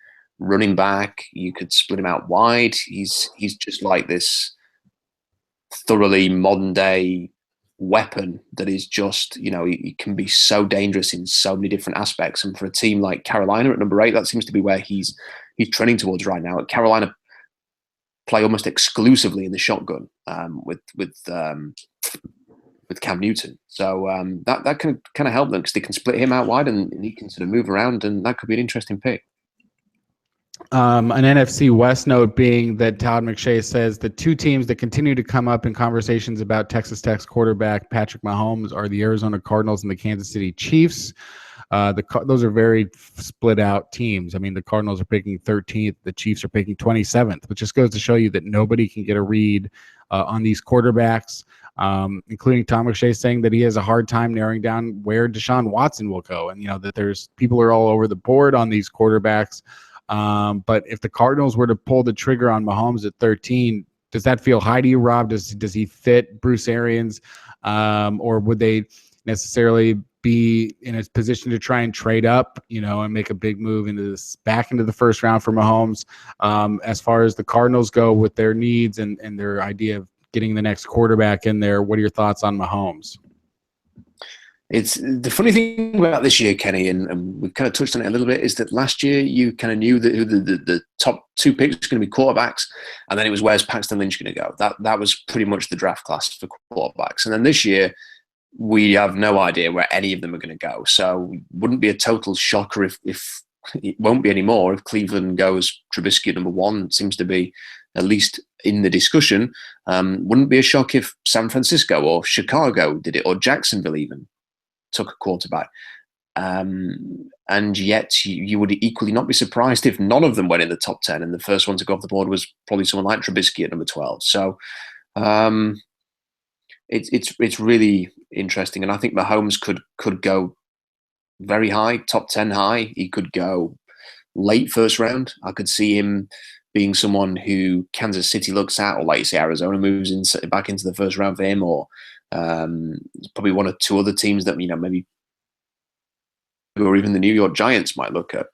running back. You could split him out wide. He's just like this thoroughly modern day weapon that is just, he can be so dangerous in so many different aspects. And for a team like Carolina at number 8, that seems to be where he's trending towards right now. At Carolina, play almost exclusively in the shotgun with Cam Newton. So that can kind of help them, because they can split him out wide and he can sort of move around, and that could be an interesting pick. An NFC West note being that Todd McShay says the 2 teams that continue to come up in conversations about Texas Tech's quarterback Patrick Mahomes are the Arizona Cardinals and the Kansas City Chiefs. Those are very split out teams. I mean, the Cardinals are picking 13th, the Chiefs are picking 27th, which just goes to show you that nobody can get a read on these quarterbacks, including Tom McShay saying that he has a hard time narrowing down where Deshaun Watson will go. And, that there's people are all over the board on these quarterbacks. But if the Cardinals were to pull the trigger on Mahomes at 13, does that feel high to you, Rob? Does he fit Bruce Arians? Or would they necessarily be in a position to try and trade up, and make a big move back into the first round for Mahomes? As far as the Cardinals go with their needs and their idea of getting the next quarterback in there, what are your thoughts on Mahomes? It's the funny thing about this year, Kenny, and we've kind of touched on it a little bit, is that last year you kind of knew that who the top 2 picks were going to be quarterbacks, and then it was where's Paxton Lynch going to go. That was pretty much the draft class for quarterbacks. And then this year, we have no idea where any of them are going to go. So it wouldn't be a total shocker if it won't be anymore if Cleveland goes Trubisky at number 1. It seems to be at least in the discussion. Wouldn't be a shock if San Francisco or Chicago did it, or Jacksonville even took a quarterback. And yet you would equally not be surprised if none of them went in the top 10, and the first one to go off the board was probably someone like Trubisky at number 12. So it's really interesting. And I think Mahomes could go very high, top 10 high. He could go late first round. I could see him being someone who Kansas City looks at, or like you say, Arizona moves back into the first round for him, or probably 1 or 2 other teams that maybe, or even the New York Giants might look at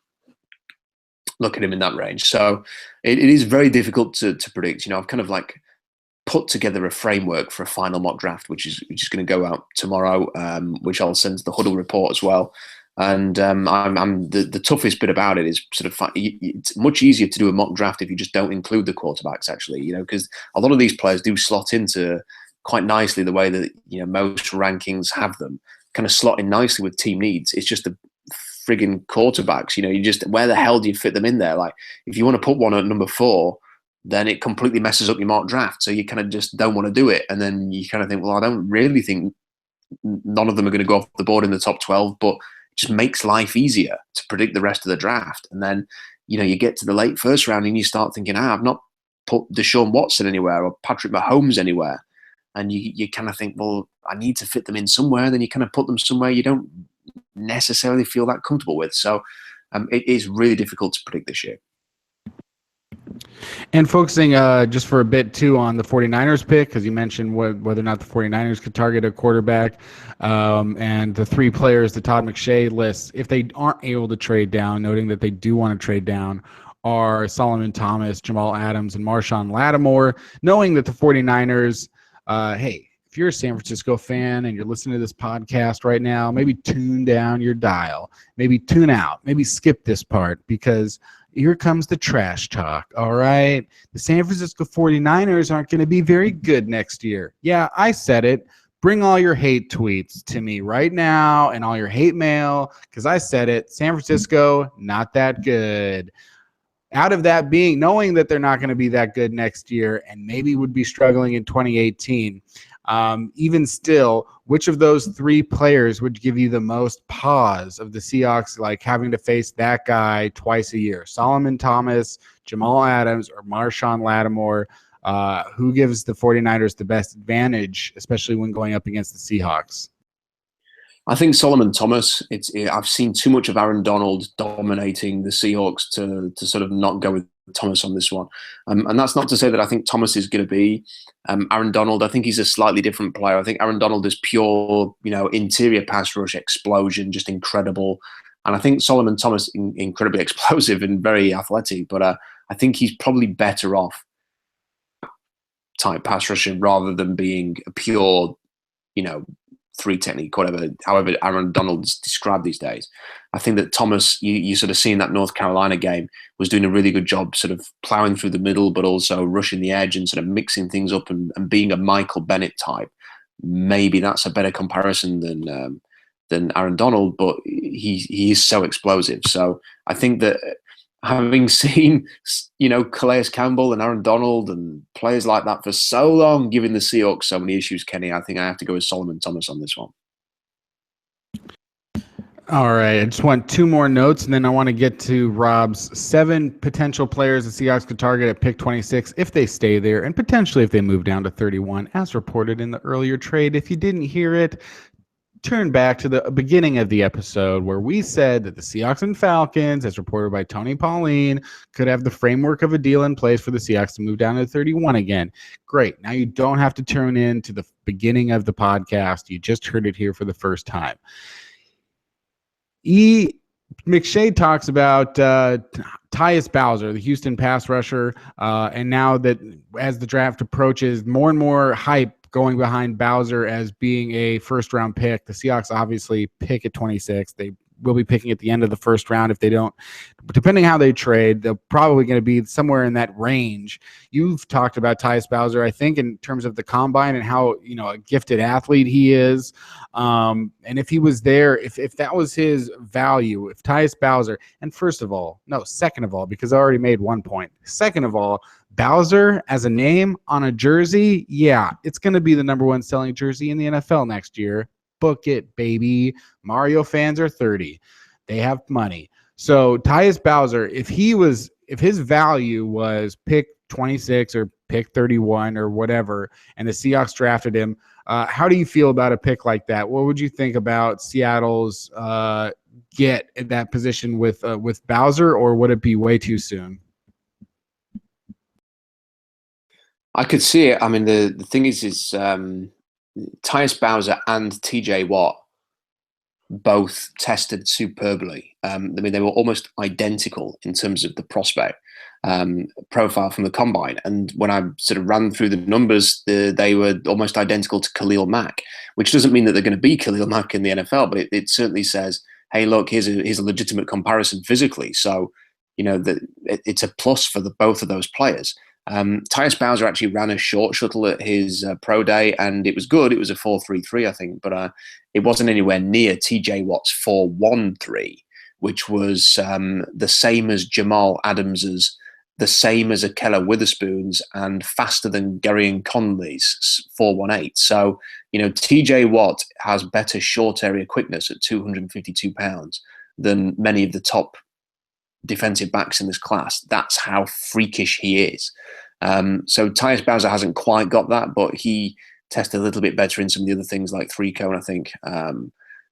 him in that range. So it is very difficult to predict. I've kind of like put together a framework for a final mock draft, which is going to go out tomorrow, which I'll send to the Huddle Report as well. And I'm the toughest bit about it is sort of it's much easier to do a mock draft if you just don't include the quarterbacks, actually, because a lot of these players do slot into quite nicely the way that most rankings have them, kind of slot in nicely with team needs. It's just the frigging quarterbacks, you just, where the hell do you fit them in there? Like, if you want to put one at number 4, then it completely messes up your mock draft. So you kind of just don't want to do it. And then you kind of think, well, I don't really think none of them are going to go off the board in the top 12, but it just makes life easier to predict the rest of the draft. And then, you get to the late first round and you start thinking, I've not put Deshaun Watson anywhere or Patrick Mahomes anywhere. And you kind of think, well, I need to fit them in somewhere. Then you kind of put them somewhere you don't necessarily feel that comfortable with. So it is really difficult to predict this year. And focusing just for a bit, too, on the 49ers pick, because you mentioned whether or not the 49ers could target a quarterback, and the 3 players that Todd McShay lists, if they aren't able to trade down, noting that they do want to trade down, are Solomon Thomas, Jamal Adams, and Marshawn Lattimore, knowing that the 49ers, hey, if you're a San Francisco fan and you're listening to this podcast right now, maybe tune down your dial, maybe tune out, maybe skip this part, because here comes the trash talk, all right? The San Francisco 49ers aren't going to be very good next year. Yeah, I said it. Bring all your hate tweets to me right now and all your hate mail, because I said it. San Francisco, not that good. Out of that being, knowing that they're not going to be that good next year and maybe would be struggling in 2018, even still, which of those 3 players would give you the most pause of the Seahawks, like having to face that guy twice a year? Solomon Thomas, Jamal Adams, or Marshawn Lattimore? Who gives the 49ers the best advantage, especially when going up against the Seahawks? I think Solomon Thomas. I've seen too much of Aaron Donald dominating the Seahawks to sort of not go with Thomas on this one. And that's not to say that I think Thomas is going to be Aaron Donald. I think he's a slightly different player. I think Aaron Donald is pure, interior pass rush explosion, just incredible. And I think Solomon Thomas incredibly explosive and very athletic. But I think he's probably better off type pass rusher rather than being a pure, 3 technique, however Aaron Donald's described these days. I think that Thomas, you sort of see in that North Carolina game, was doing a really good job sort of plowing through the middle, but also rushing the edge and sort of mixing things up and being a Michael Bennett type. Maybe that's a better comparison than Aaron Donald, but he is so explosive. So I think that having seen, Calais Campbell and Aaron Donald and players like that for so long, giving the Seahawks so many issues, Kenny, I think I have to go with Solomon Thomas on this one. All right. I just want 2 more notes, and then I want to get to Rob's 7 potential players the Seahawks could target at pick 26 if they stay there, and potentially if they move down to 31, as reported in the earlier trade. If you didn't hear it, turn back to the beginning of the episode where we said that the Seahawks and Falcons, as reported by Tony Pauline, could have the framework of a deal in place for the Seahawks to move down to 31 again. Great. Now you don't have to tune in to the beginning of the podcast. You just heard it here for the first time. McShay talks about Tyus Bowser, the Houston pass rusher, and now that as the draft approaches, more and more hype going behind Bowser as being a first-round pick. The Seahawks obviously pick at 26. They will be picking at the end of the first round if they don't. Depending how they trade, they're probably going to be somewhere in that range. You've talked about Tyus Bowser, I think, in terms of the combine and how a gifted athlete he is. And if he was there, if that was his value, if Tyus Bowser, and second of all, because I already made 1 point. Second of all, Bowser as a name on a jersey, yeah, it's going to be the number 1 selling jersey in the NFL next year. Book it, baby. Mario fans are 30. They have money. So Tyus Bowser, if his value was pick 26 or pick 31 or whatever, and the Seahawks drafted him, how do you feel about a pick like that? What would you think about Seattle's get at that position with Bowser, or would it be way too soon? I could see it. I mean, the thing is Tyus Bowser and TJ Watt both tested superbly. I mean, they were almost identical in terms of the prospect profile from the combine. And when I sort of ran through the numbers, they were almost identical to Khalil Mack, which doesn't mean that they're going to be Khalil Mack in the NFL, but it certainly says, hey, look, here's a legitimate comparison physically. So, it's a plus for both of those players. Tyus Bowser actually ran a short shuttle at his pro day, and it was good. It was a 4.33, I think, but it wasn't anywhere near TJ Watt's 4.13, which was the same as Jamal Adams's, the same as Akella Witherspoon's, and faster than Gary Conley's 4.18. So, TJ Watt has better short area quickness at 252 pounds than many of the top defensive backs in this class. That's how freakish he is. So Tyus Bowser hasn't quite got that, but he tested a little bit better in some of the other things like 3-cone, I think.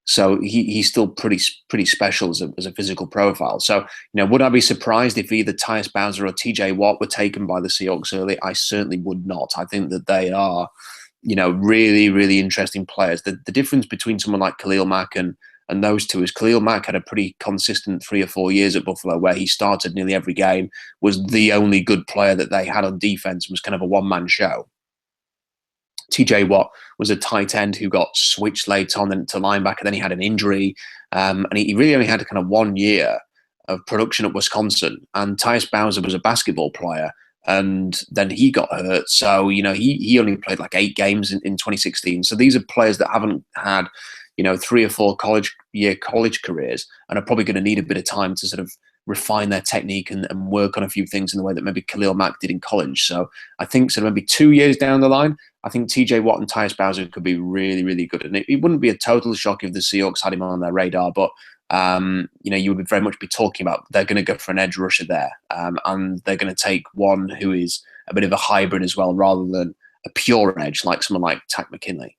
So he's still pretty special as a physical profile. So, would I be surprised if either Tyus Bowser or TJ Watt were taken by the Seahawks early? I certainly would not. I think that they are, really, really interesting players. The difference between someone like Khalil Mack and those two is Khalil Mack had a pretty consistent 3 or 4 years at Buffalo where he started nearly every game, was the only good player that they had on defense, was kind of a one-man show. TJ Watt was a tight end who got switched late on to linebacker. Then he had an injury, and he really only had kind of 1 year of production at Wisconsin. And Tyus Bowser was a basketball player, and then he got hurt. So, he only played like 8 games in 2016. So these are players that haven't had 3 or 4 college careers and are probably going to need a bit of time to sort of refine their technique and work on a few things in the way that maybe Khalil Mack did in college. So I think sort of maybe 2 years down the line, I think TJ Watt and Tyus Bowser could be really, really good. And it wouldn't be a total shock if the Seahawks had him on their radar, but you would very much be talking about they're going to go for an edge rusher there, and they're going to take one who is a bit of a hybrid as well, rather than a pure edge like someone like Takk McKinley.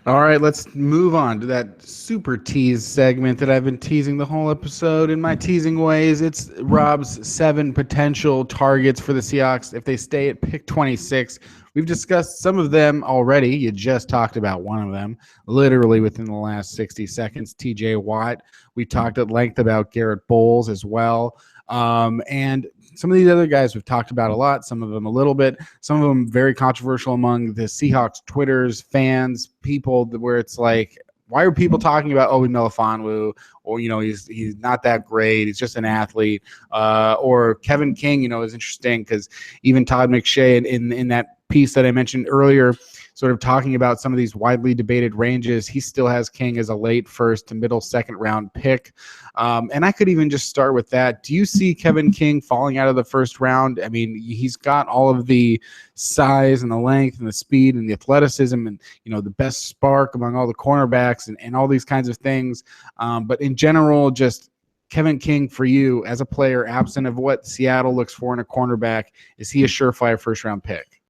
All right, let's move on to that super tease segment that I've been teasing the whole episode. In my teasing ways, it's Rob's 7 potential targets for the Seahawks if they stay at pick 26. We've discussed some of them already. You just talked about one of them, literally within the last 60 seconds, TJ Watt. We talked at length about Garrett Bowles as well. And some of these other guys we've talked about a lot, some of them a little bit, some of them very controversial among the Seahawks Twitters, fans, people, where it's like, why are people talking about Obi Melifonwu? Or, he's not that great. He's just an athlete. Or Kevin King, is interesting because even Todd McShay in that piece that I mentioned earlier, sort of talking about some of these widely debated ranges, he still has King as a late first to middle second round pick. And I could even just start with that. Do you see Kevin King falling out of the first round? I mean, he's got all of the size and the length and the speed and the athleticism and, the best spark among all the cornerbacks and all these kinds of things. But in general, just Kevin King for you as a player, absent of what Seattle looks for in a cornerback, is he a surefire first round pick?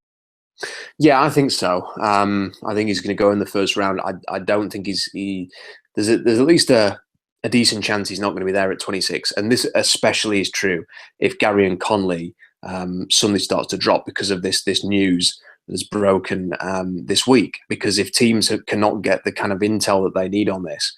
Yeah, I think so. I think he's going to go in the first round. I don't think there's at least a decent chance he's not going to be there at 26. And this especially is true if Gary and Conley suddenly starts to drop because of this news that's broken this week. Because if teams cannot get the kind of intel that they need on this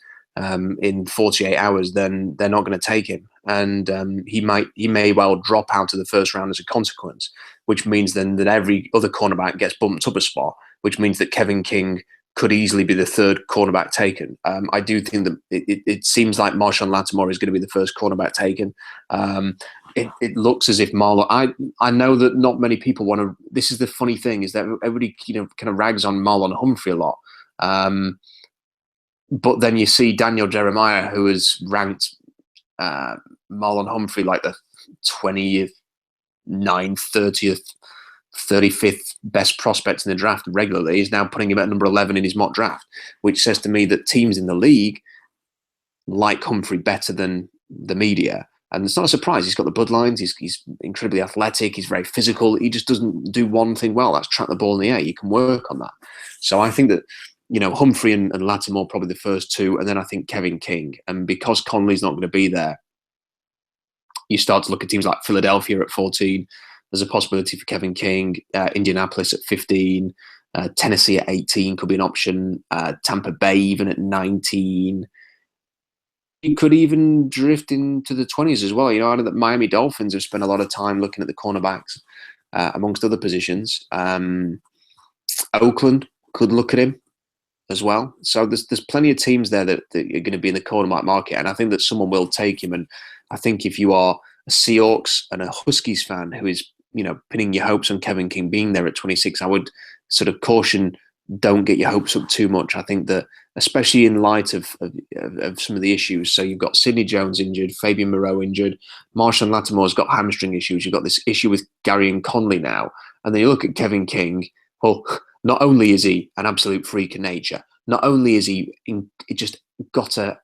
in 48 hours, then they're not going to take him. And he may well drop out of the first round as a consequence, which means then that every other cornerback gets bumped up a spot, which means that Kevin King could easily be the third cornerback taken. I do think that it seems like Marshawn Lattimore is going to be the first cornerback taken. It looks as if Marlon. I know that not many people want to. This is the funny thing, is that everybody kind of rags on Marlon Humphrey a lot. But then you see Daniel Jeremiah, who has ranked Marlon Humphrey like the 20th, 9th, 30th, 35th best prospect in the draft regularly, is now putting him at number 11 in his mock draft, which says to me that teams in the league like Humphrey better than the media. And it's not a surprise. He's got the bloodlines. He's incredibly athletic. He's very physical. He just doesn't do one thing well. That's track the ball in the air. You can work on that. So I think that, Humphrey and Lattimore probably the first two, and then I think Kevin King. And because Conley's not going to be there, you start to look at teams like Philadelphia at 14. There's a possibility for Kevin King, Indianapolis at 15, Tennessee at 18 could be an option. Tampa Bay even at 19. He could even drift into the 20s as well. I know that Miami Dolphins have spent a lot of time looking at the cornerbacks, amongst other positions. Oakland could look at him as well. So there's plenty of teams there that are going to be in the cornerback market, and I think that someone will take him. And I think if you are a Seahawks and a Huskies fan who is pinning your hopes on Kevin King being there at 26, I would sort of caution, don't get your hopes up too much. I think that, especially in light of some of the issues. So you've got Sidney Jones injured, Fabian Moreau injured, Marshawn Lattimore's got hamstring issues. You've got this issue with Gary and Conley now. And then you look at Kevin King. Well, not only is he an absolute freak of nature, not only is he just got an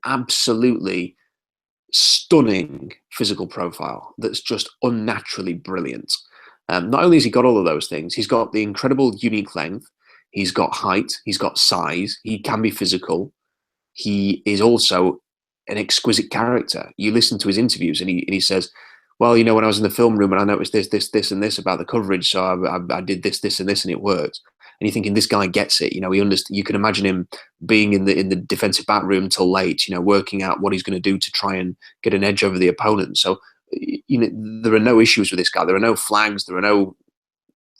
absolutely stunning physical profile that's just unnaturally brilliant. Not only has he got all of those things, he's got the incredible unique length, he's got height, he's got size, he can be physical. He is also an exquisite character. You listen to his interviews and he says, well, when I was in the film room and I noticed this, and this about the coverage, so I did this, and this, and it worked. And you're thinking, this guy gets it. You can imagine him being in the defensive back room till late, working out what he's going to do to try and get an edge over the opponent. So, there are no issues with this guy. There are no flags. There are no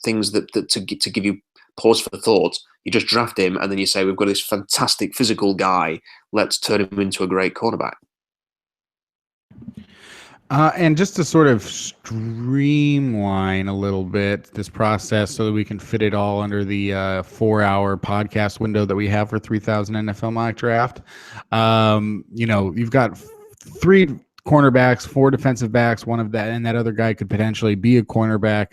things that to give you pause for thought. You just draft him, and then you say, we've got this fantastic physical guy. Let's turn him into a great cornerback. And just to sort of streamline a little bit this process so that we can fit it all under the 4-hour podcast window that we have for 3,000 NFL mock draft. You've got 3 cornerbacks, 4 defensive backs, one of that, and that other guy could potentially be a cornerback.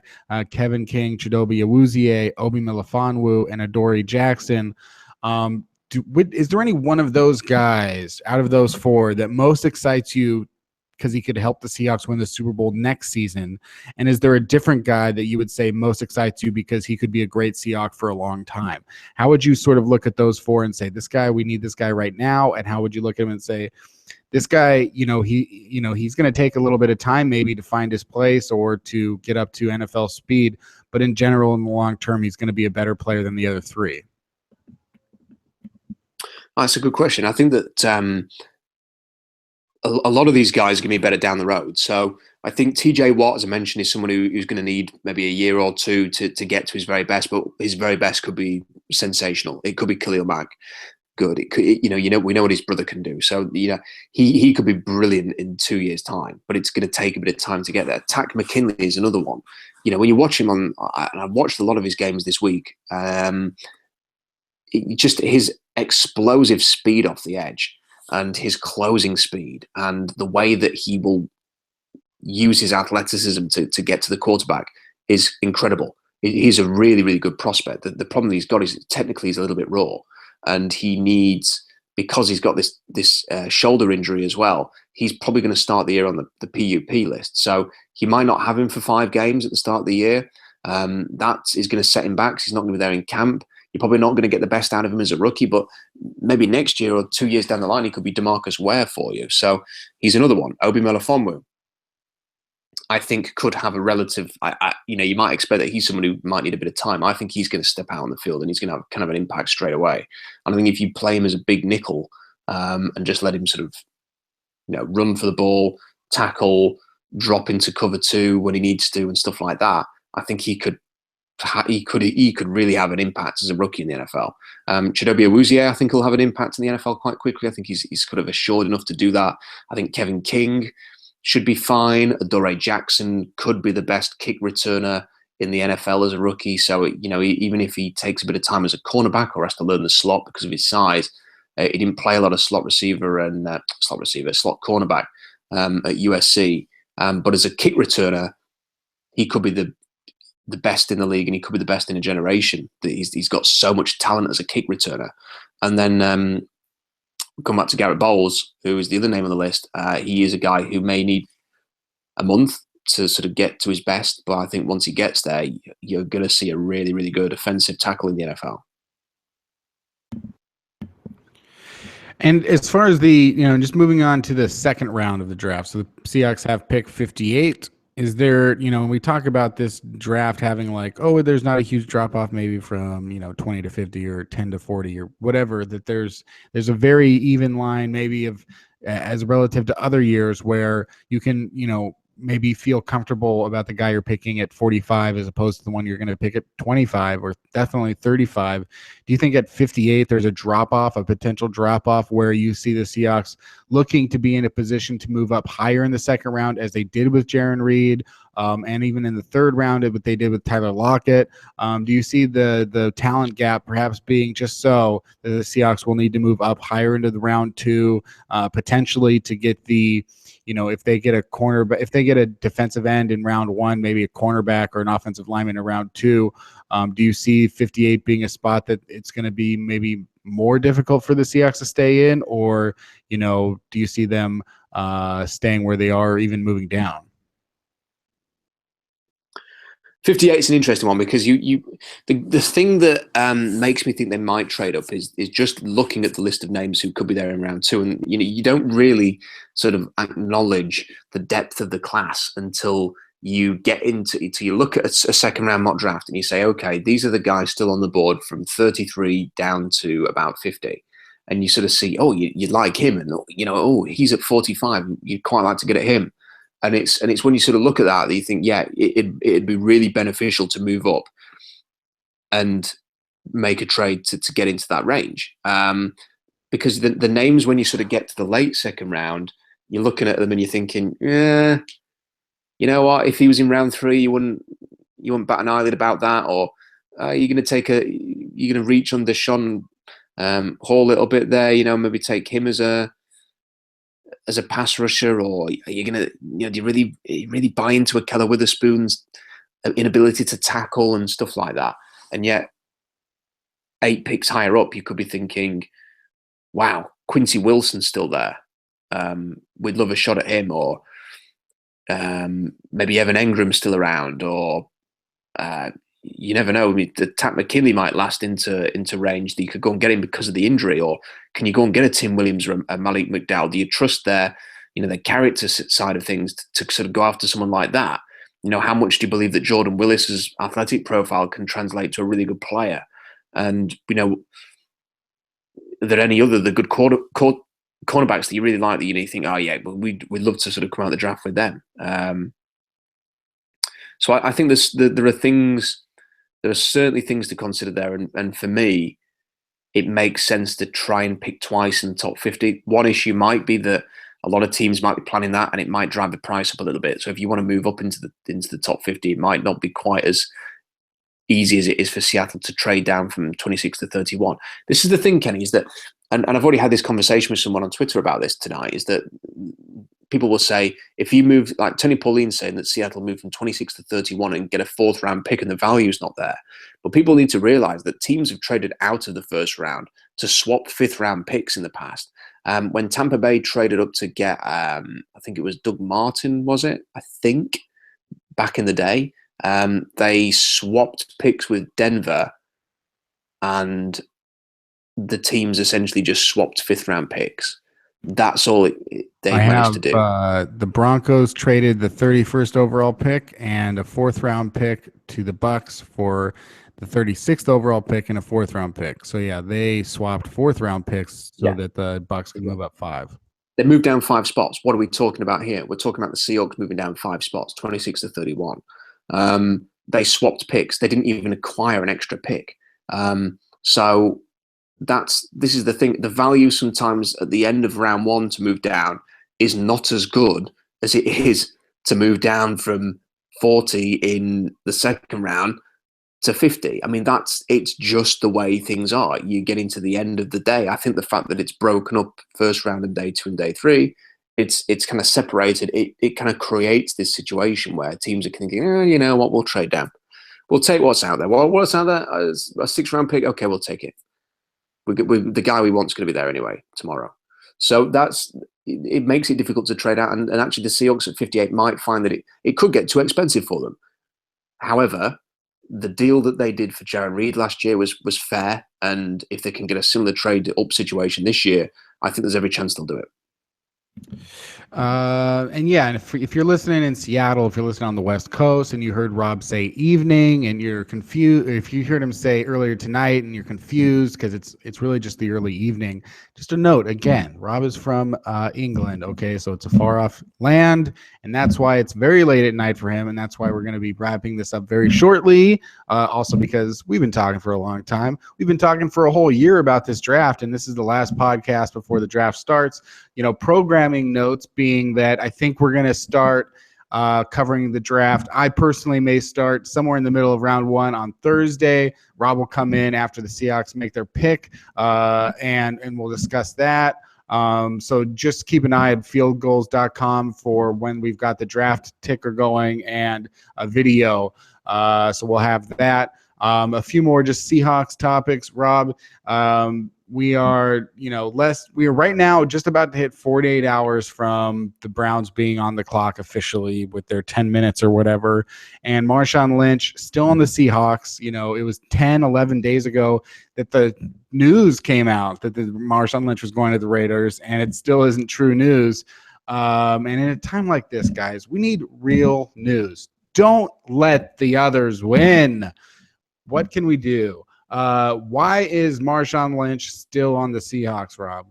Kevin King, Chidobe Awuzie, Obi Melifonwu, and Adoree Jackson. Is there any one of those guys out of those 4 that most excites you because he could help the Seahawks win the Super Bowl next season? And is there a different guy that you would say most excites you because he could be a great Seahawk for a long time? How would you sort of look at those 4 and say, this guy, we need this guy right now? And how would you look at him and say, this guy, he's going to take a little bit of time maybe to find his place or to get up to NFL speed, but in general, in the long term, he's going to be a better player than the other 3? That's a good question. I think that a lot of these guys are going to be better down the road. So I think TJ Watt, as I mentioned, is someone who's going to need maybe a year or 2 to get to his very best, but his very best could be sensational. It could be Khalil Mack. Good. It could, we know what his brother can do. So, he could be brilliant in 2 years' time, but it's going to take a bit of time to get there. Tack McKinley is another one. When you watch him and I've watched a lot of his games this week, just his explosive speed off the edge and his closing speed and the way that he will use his athleticism to get to the quarterback is incredible. He's a really, really good prospect. The problem that he's got is technically he's a little bit raw. And he needs, because he's got this shoulder injury as well, he's probably going to start the year on the PUP list. So he might not have him for 5 games at the start of the year. That is going to set him back because he's not going to be there in camp. You're probably not going to get the best out of him as a rookie, but maybe next year or 2 years down the line, he could be DeMarcus Ware for you. So he's another one. Obi Melifonwu, I think, could have a relative. You might expect that he's someone who might need a bit of time. I think he's going to step out on the field and he's going to have kind of an impact straight away. And I think if you play him as a big nickel and just let him sort of, run for the ball, tackle, drop into cover 2 when he needs to, and stuff like that, I think he could really have an impact as a rookie in the NFL. Chidobe Awuzie, I think, will have an impact in the NFL quite quickly. I think he's kind of assured enough to do that. I think Kevin King should be fine. Adoree Jackson could be the best kick returner in the NFL as a rookie. So, even if he takes a bit of time as a cornerback or has to learn the slot because of his size, he didn't play a lot of slot cornerback at USC. But as a kick returner, he could be the best in the league, and he could be the best in a generation. He's got so much talent as a kick returner. And then come back to Garrett Bowles, who is the other name on the list. He is a guy who may need a month to sort of get to his best, but I think once he gets there, you're going to see a really, really good offensive tackle in the NFL. And as far as the, just moving on to the second round of the draft, so the Seahawks have pick 58. Is there, when we talk about this draft having like, oh, there's not a huge drop off maybe from, 20 to 50 or 10 to 40 or whatever, that there's a very even line maybe of as relative to other years where you can, maybe feel comfortable about the guy you're picking at 45 as opposed to the one you're going to pick at 25 or definitely 35. Do you think at 58 there's a drop off, a potential drop off where you see the Seahawks looking to be in a position to move up higher in the second round as they did with Jaron Reed, and even in the third round, what they did with Tyler Lockett? Do you see the talent gap perhaps being just so that the Seahawks will need to move up higher into the round two, potentially to get the, if they get a corner, but if they get a defensive end in round one, maybe a cornerback or an offensive lineman in round two, do you see 58 being a spot that it's going to be maybe more difficult for the Seahawks to stay in, or, do you see them staying where they are, or even moving down? 58 is an interesting one because the thing that makes me think they might trade up is just looking at the list of names who could be there in round two, and you don't really sort of acknowledge the depth of the class until you get into you look at a second round mock draft and you say, okay, these are the guys still on the board from 33 down to about 50, and you sort of see, oh, you like him, and oh, he's at 45, you'd quite like to get at him. And it's when you sort of look at that you think, yeah, it'd be really beneficial to move up and make a trade to get into that range. Because the names, when you sort of get to the late second round, you're looking at them and you're thinking, yeah, you know what? If he was in round three, you wouldn't bat an eyelid about that, or you're going to reach under Sean Hall a little bit there, maybe take him as a pass rusher, or are you gonna, do you really buy into a Keller Witherspoon's inability to tackle and stuff like that? And yet, 8 picks higher up, you could be thinking, wow, Quincy Wilson's still there. We'd love a shot at him, or maybe Evan Engram's still around, or you never know. I mean, the Tack McKinley might last into range that you could go and get him because of the injury, or can you go and get a Tim Williams or a Malik McDowell? Do you trust their character side of things to sort of go after someone like that? How much do you believe that Jordan Willis's athletic profile can translate to a really good player? And are there any other the good cornerbacks that you really like that you think, oh yeah, well, we'd love to sort of come out of the draft with them. So I think there are certainly things to consider there, and for me, it makes sense to try and pick twice in the top 50. One issue might be that a lot of teams might be planning that, and it might drive the price up a little bit. So if you want to move up into the top 50, it might not be quite as easy as it is for Seattle to trade down from 26 to 31. This is the thing, Kenny, is that, and I've already had this conversation with someone on Twitter about this tonight, is that people will say, if you move, like Tony Pauline saying that Seattle moved from 26 to 31 and get a 4th round pick and the value's not there. But people need to realize that teams have traded out of the 1st round to swap 5th round picks in the past. When Tampa Bay traded up to get, I think it was Doug Martin, was it? I think, back in the day, they swapped picks with Denver, and the teams essentially just swapped 5th round picks. That's all they managed to do. The Broncos traded the 31st overall pick and a 4th round pick to the Bucks for the 36th overall pick and a 4th round pick. So yeah, they swapped 4th round picks so that the Bucks could move up 5. They moved down 5 spots. What are we talking about here? We're talking about the Seahawks moving down 5 spots, 26 to 31. They swapped picks. They didn't even acquire an extra pick. So this is the thing. The value sometimes at the end of round 1 to move down is not as good as it is to move down from 40 in the 2nd round to 50. I mean, it's just the way things are. You get into the end of the day. I think the fact that it's broken up 1st round and day 2 and day 3, it's kind of separated. It kind of creates this situation where teams are thinking, you know what, we'll trade down. We'll take what's out there. Well, what's out there? A 6th round pick? Okay, we'll take it. The guy we want is going to be there anyway tomorrow. So it makes it difficult to trade out. And actually, the Seahawks at 58 might find that it could get too expensive for them. However, the deal that they did for Jaron Reed last year was fair. And if they can get a similar trade up situation this year, I think there's every chance they'll do it. And yeah, and if you're listening in Seattle, if you're listening on the West Coast and you heard Rob say evening and you're confused, if you heard him say earlier tonight and you're confused because it's really just the early evening, just a note again, Rob is from England, okay, so it's a far off land, and that's why it's very late at night for him, and that's why we're going to be wrapping this up very shortly. Also because we've been talking for a long time, we've been talking for a whole year about this draft, and this is the last podcast before the draft starts. Programming notes being that I think we're going to start covering the draft. I personally may start somewhere in the middle of round 1 on Thursday. Rob will come in after the Seahawks make their pick, and we'll discuss that. So just keep an eye at fieldgoals.com for when we've got the draft ticker going and a video. So we'll have that. A few more just Seahawks topics, Rob. We are right now just about to hit 48 hours from the Browns being on the clock officially with their 10 minutes or whatever. And Marshawn Lynch still on the Seahawks. It was 11 days ago that the news came out that the Marshawn Lynch was going to the Raiders, and it still isn't true news. And in a time like this, guys, we need real news. Don't let the others win. What can we do? Why is Marshawn Lynch still on the Seahawks, Rob?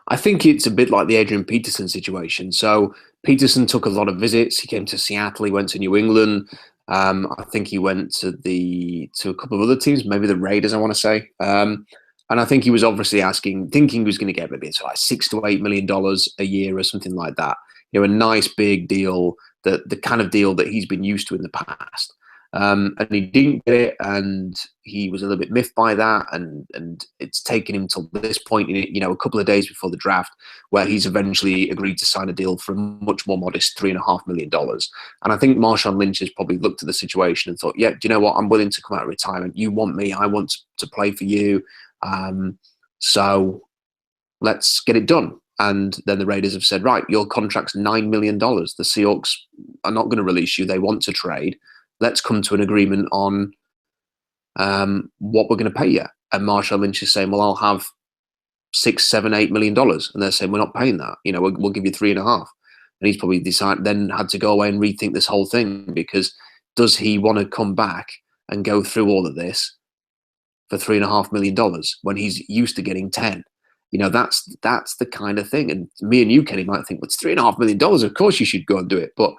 I think it's a bit like the Adrian Peterson situation. So Peterson took a lot of visits. He came to Seattle. He went to New England. I think he went to a couple of other teams, maybe the Raiders, I want to say. And I think he was obviously thinking he was going to get maybe it's like $6 to $8 million a year or something like that. A nice big deal, the kind of deal that he's been used to in the past. And he didn't get it, and he was a little bit miffed by that, and it's taken him till this point, a couple of days before the draft, where he's eventually agreed to sign a deal for a much more modest $3.5 million. And I think Marshawn Lynch has probably looked at the situation and thought, yeah, do you know what? I'm willing to come out of retirement. You want me? I want to play for you. So let's get it done. And then the Raiders have said, right, your contract's $9 million. The Seahawks are not going to release you. They want to trade. Let's come to an agreement on what we're going to pay you. And Marshawn Lynch is saying, well, I'll have $6, $7, $8 million. And they're saying, we're not paying that. We'll give you $3.5. And he's probably then had to go away and rethink this whole thing, because does he want to come back and go through all of this for $3.5 million when he's used to getting 10? That's the kind of thing. And me and you, Kenny, might think, well, it's $3.5 million. Of course you should go and do it. But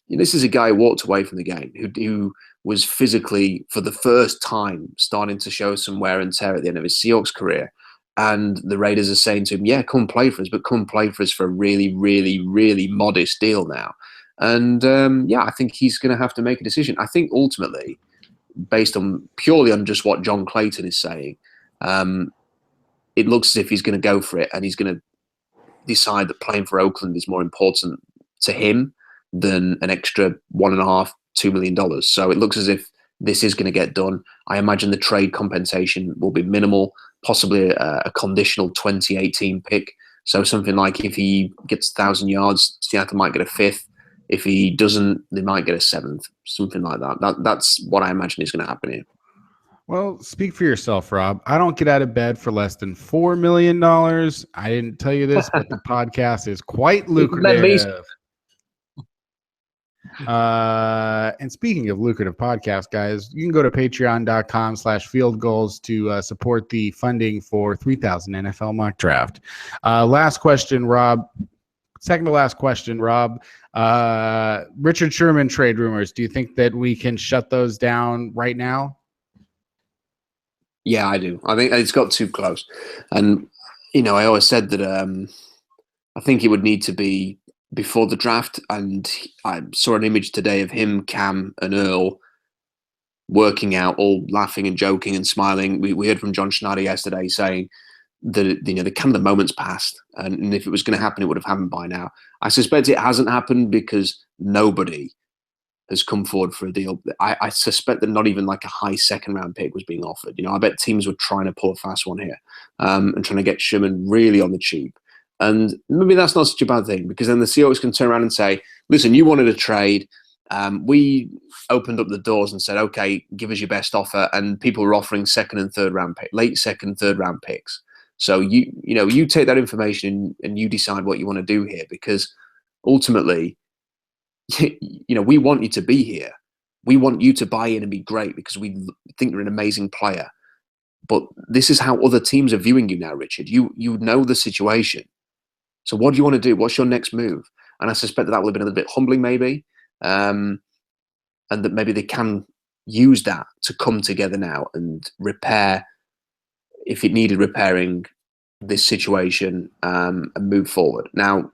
this is a guy who walked away from the game, who was physically, for the first time, starting to show some wear and tear at the end of his Seahawks career. And the Raiders are saying to him, yeah, come play for us, but come play for us for a really, really, really modest deal now. And I think he's going to have to make a decision. I think ultimately, based on purely on just what John Clayton is saying, it looks as if he's going to go for it, and he's going to decide that playing for Oakland is more important to him than an extra $1.5, $2 million. So it looks as if this is going to get done. I imagine the trade compensation will be minimal, possibly a conditional 2018 pick. So something like if he gets 1,000 yards, Seattle might get a 5th. If he doesn't, they might get a 7th, something like that. That's what I imagine is going to happen here. Well, speak for yourself, Rob. I don't get out of bed for less than $4 million. I didn't tell you this, but the podcast is quite lucrative. And speaking of lucrative podcasts, guys, you can go to patreon.com/fieldgoals to support the funding for 3,000 NFL mock draft. Last question, Rob. Second to last question, Rob. Richard Sherman trade rumors. Do you think that we can shut those down right now? Yeah, I do. I think it's got too close. And, I always said that I think it would need to be before the draft. And I saw an image today of him, Cam, and Earl working out, all laughing and joking and smiling. We heard from John Schneider yesterday saying that, the kind of the moments passed. And if it was going to happen, it would have happened by now. I suspect it hasn't happened because nobody has come forward for a deal. I suspect that not even like a high second-round pick was being offered. I bet teams were trying to pull a fast one here and trying to get Sherman really on the cheap. And maybe that's not such a bad thing, because then the Seahawks can turn around and say, listen, you wanted a trade. We opened up the doors and said, okay, give us your best offer. And people were offering second and third round pick, late second, third round picks. So you take that information and you decide what you want to do here, because ultimately, we want you to be here. We want you to buy in and be great because we think you're an amazing player. But this is how other teams are viewing you now, Richard. You know the situation. So what do you want to do? What's your next move? And I suspect that would have been a little bit humbling, maybe, and that maybe they can use that to come together now and repair, if it needed repairing, this situation, and move forward. Now,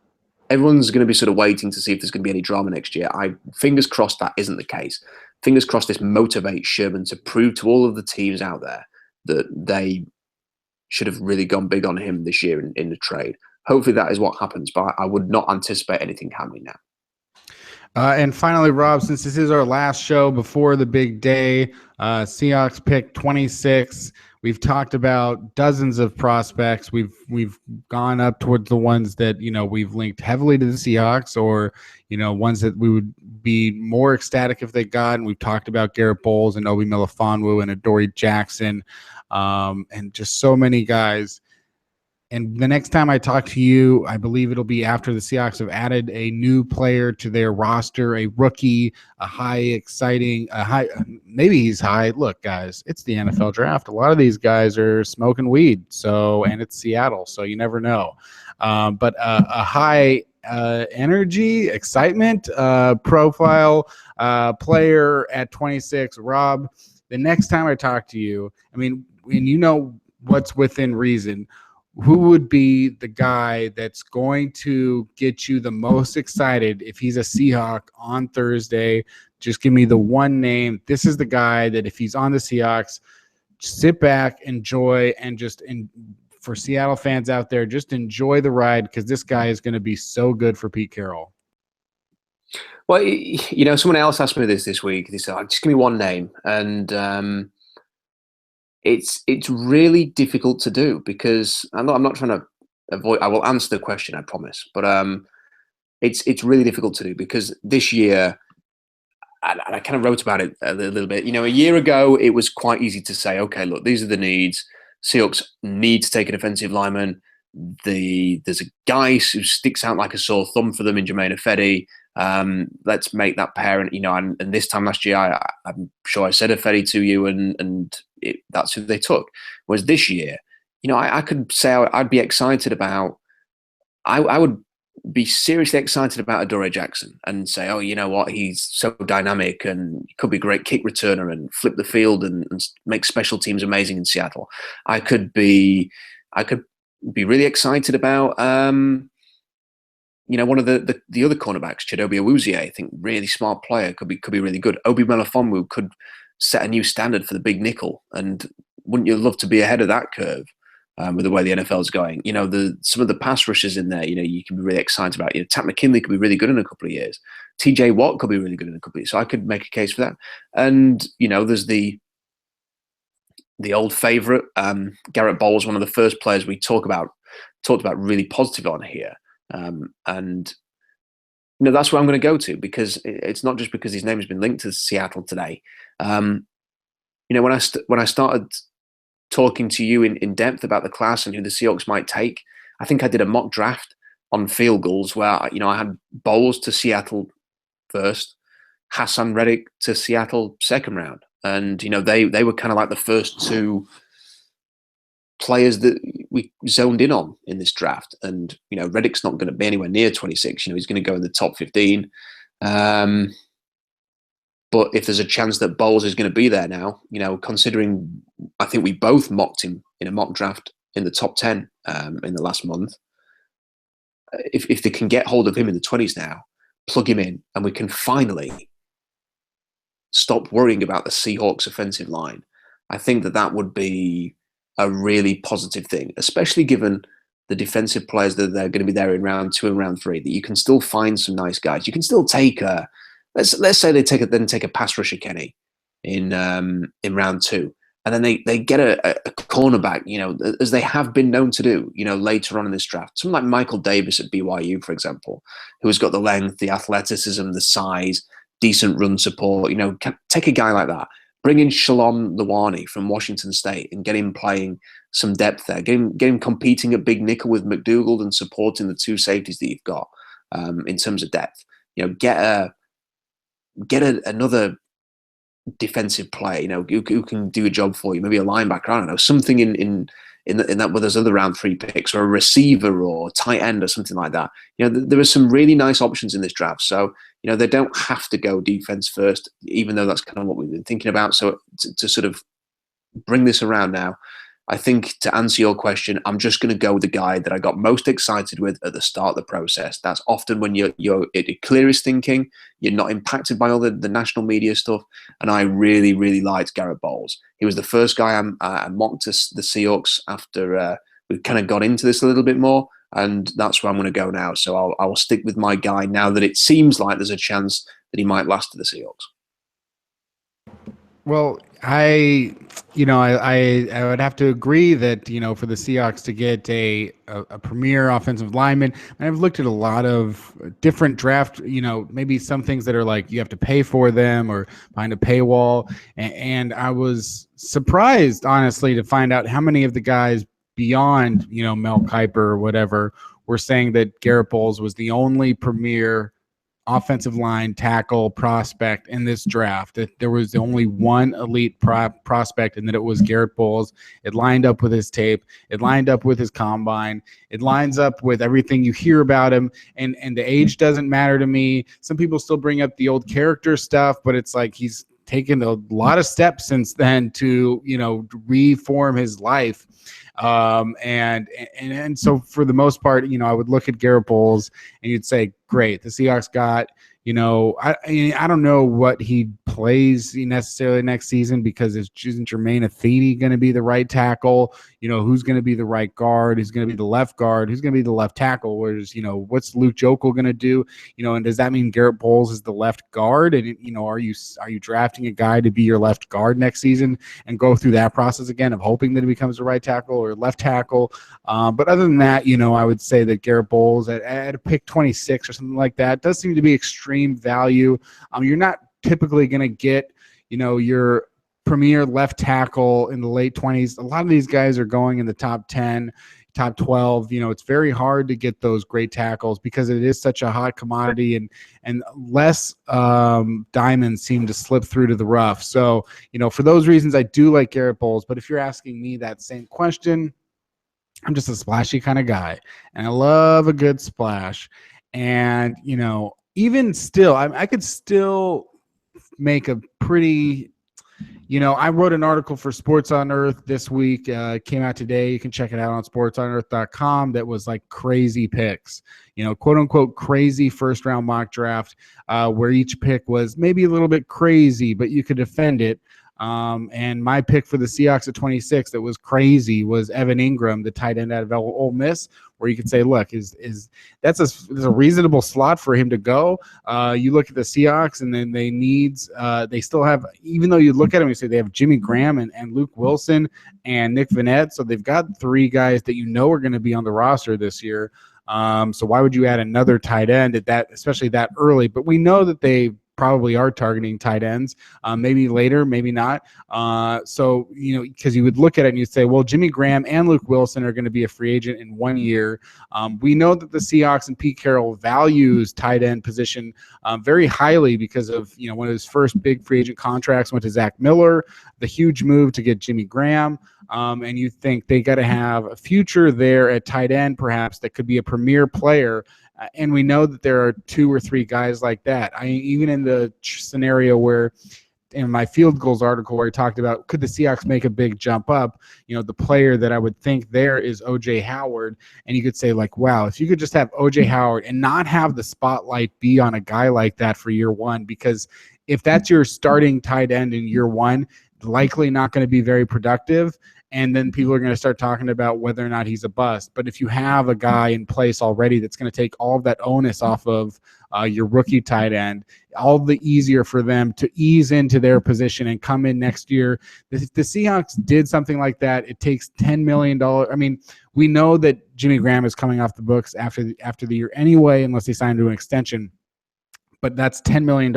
everyone's going to be sort of waiting to see if there's going to be any drama next year. Fingers crossed that isn't the case. Fingers crossed this motivates Sherman to prove to all of the teams out there that they should have really gone big on him this year in the trade. Hopefully that is what happens, but I would not anticipate anything happening now. And finally, Rob, since this is our last show before the big day, Seahawks pick 26. We've talked about dozens of prospects. We've gone up towards the ones that, we've linked heavily to the Seahawks, or, ones that we would be more ecstatic if they got. And we've talked about Garrett Bowles and Obi Melifonwu and Adoree Jackson, and just so many guys. And the next time I talk to you, I believe it'll be after the Seahawks have added a new player to their roster, a rookie, maybe he's high. Look, guys, it's the NFL draft. A lot of these guys are smoking weed, and it's Seattle, so you never know. But a high energy, excitement profile player at 26. Rob, the next time I talk to you, and what's within reason, who would be the guy that's going to get you the most excited if he's a Seahawk on Thursday? Just give me the one name. This is the guy that if he's on the Seahawks, sit back, enjoy, and for Seattle fans out there, just enjoy the ride, because this guy is going to be so good for Pete Carroll. Well, someone else asked me this week. They said, just give me one name. And it's really difficult to do, because I'm not trying to avoid. I will answer the question, I promise. But it's really difficult to do, because this year, and I kind of wrote about it a little bit. A year ago, it was quite easy to say, okay, look, these are the needs. Seahawks need to take an offensive lineman. There's a guy who sticks out like a sore thumb for them in Jermaine Ifedi. Let's make that pair. And this time last year, I'm sure I said Ifedi to you, and that's who they took. Whereas this year, I could say I'd be excited about. I would be seriously excited about Adoree Jackson and say, oh, you know what, he's so dynamic and could be a great kick returner and flip the field and make special teams amazing in Seattle. I could be really excited about one of the other cornerbacks, Chidobe Awuzie. I think really smart player, could be really good. Obi Melifonwu could set a new standard for the big nickel, and wouldn't you love to be ahead of that curve? With the way the NFL is going, some of the pass rushers in there, you can be really excited about. Tat McKinley could be really good in a couple of years. TJ Watt could be really good in a couple of years. So I could make a case for that. And there's the old favorite, Garrett Bowles, one of the first players we talked about really positive on here. And that's where I'm going to go to, because it's not just because his name has been linked to Seattle today. When I started talking to you in depth about the class and who the Seahawks might take, I think I did a mock draft on field goals where I had Bowles to Seattle first, Hassan Reddick to Seattle second round, and they were kind of like the first two players that we zoned in on in this draft. And Reddick's not going to be anywhere near 26. He's going to go in the top 15. But if there's a chance that Bowles is going to be there now, considering I think we both mocked him in a mock draft in the top 10 in the last month, if they can get hold of him in the 20s now, plug him in, and we can finally stop worrying about the Seahawks offensive line, I think that would be a really positive thing, especially given the defensive players that they're going to be there in round 2 and round 3, that you can still find some nice guys. You can still take let's say they take a pass rusher, Kenny, in round 2, and then they get a cornerback, as they have been known to do, later on in this draft. Someone like Michael Davis at BYU, for example, who has got the length, the athleticism, the size, decent run support. Take a guy like that, bring in Shalom Luani from Washington State and get him playing some depth there. Get him competing at big nickel with McDougald and supporting the two safeties that you've got in terms of depth. You know, get another defensive player, you know, who can do a job for you. Maybe a linebacker, I don't know, something in that where there's other round 3 picks, or a receiver or tight end or something like that. You know, there are some really nice options in this draft. So, you know, they don't have to go defense first, even though that's kind of what we've been thinking about. So to sort of bring this around now, I think to answer your question, I'm just going to go with the guy that I got most excited with at the start of the process. That's often when you're at your clearest thinking, you're not impacted by all the national media stuff. And I really, really liked Garrett Bowles. He was the first guy I mocked the Seahawks after we kind of got into this a little bit more. And that's where I'm going to go now. So I will stick with my guy now that it seems like there's a chance that he might last to the Seahawks. Well, I would have to agree that, you know, for the Seahawks to get a premier offensive lineman, and I've looked at a lot of different draft, you know, maybe some things that are like you have to pay for them or behind a paywall. And I was surprised, honestly, to find out how many of the guys beyond, you know, Mel Kiper or whatever were saying that Garrett Bowles was the only premier offensive line tackle prospect in this draft, that there was only one elite prospect, and that it was Garrett Bowles. It lined up with his tape. It lined up with his combine. It lines up with everything you hear about him, and the age doesn't matter to me. Some people still bring up the old character stuff, but it's like he's taken a lot of steps since then to, you know, reform his life. And so for the most part, you know, I would look at Garrett Bowles and you'd say, great, the Seahawks got, you know, I don't know what he plays necessarily next season, because isn't Jermaine Athene going to be the right tackle? You know, who's going to be the right guard? Who's going to be the left guard? Who's going to be the left tackle? Whereas, you know, what's Luke Jokel going to do? You know, and does that mean Garrett Bowles is the left guard? And, you know, are you drafting a guy to be your left guard next season and go through that process again of hoping that he becomes the right tackle or left tackle? But other than that, you know, I would say that Garrett Bowles at a pick 26 or something like that does seem to be extreme value. You're not typically going to get, you know, your premier left tackle in the late 20s. A lot of these guys are going in the top 10, top 12. You know, it's very hard to get those great tackles because it is such a hot commodity, and less diamonds seem to slip through to the rough. So, you know, for those reasons, I do like Garrett Bowles. But if you're asking me that same question, I'm just a splashy kind of guy, and I love a good splash. And, you know, even still, I could still make a pretty, you know, I wrote an article for Sports on Earth this week. It came out today. You can check it out on sportsonearth.com. That was like crazy picks, you know, quote unquote crazy first round mock draft, where each pick was maybe a little bit crazy, but you could defend it. And my pick for the Seahawks at 26 that was crazy was Evan Ingram, the tight end out of Ole Miss, where you could say, look, that's a reasonable slot for him to go. You look at the Seahawks, and then they still have, even though you look at them, you say they have Jimmy Graham and Luke Wilson and Nick Vannett, so they've got 3 guys that you know are going to be on the roster this year. So why would you add another tight end at that, especially that early? But we know that they probably are targeting tight ends, maybe later, maybe not. So, you know, because you would look at it and you'd say, well, Jimmy Graham and Luke Wilson are going to be a free agent in 1 year. We know that the Seahawks and Pete Carroll values tight end position very highly because of, you know, one of his first big free agent contracts went to Zach Miller, the huge move to get Jimmy Graham. And you think they got to have a future there at tight end, perhaps, that could be a premier player. And we know that there are 2 or 3 guys like that. Even in the scenario where, in my field goals article where I talked about could the Seahawks make a big jump up, you know, the player that I would think there is O.J. Howard. And you could say, like, wow, if you could just have O.J. Howard and not have the spotlight be on a guy like that for year one, because if that's your starting tight end in year one, likely not going to be very productive. And then people are going to start talking about whether or not he's a bust. But if you have a guy in place already that's going to take all of that onus off of your rookie tight end, all the easier for them to ease into their position and come in next year. If the Seahawks did something like that, it takes $10 million. I mean, we know that Jimmy Graham is coming off the books after the year anyway, unless they sign to an extension. but that's $10 million.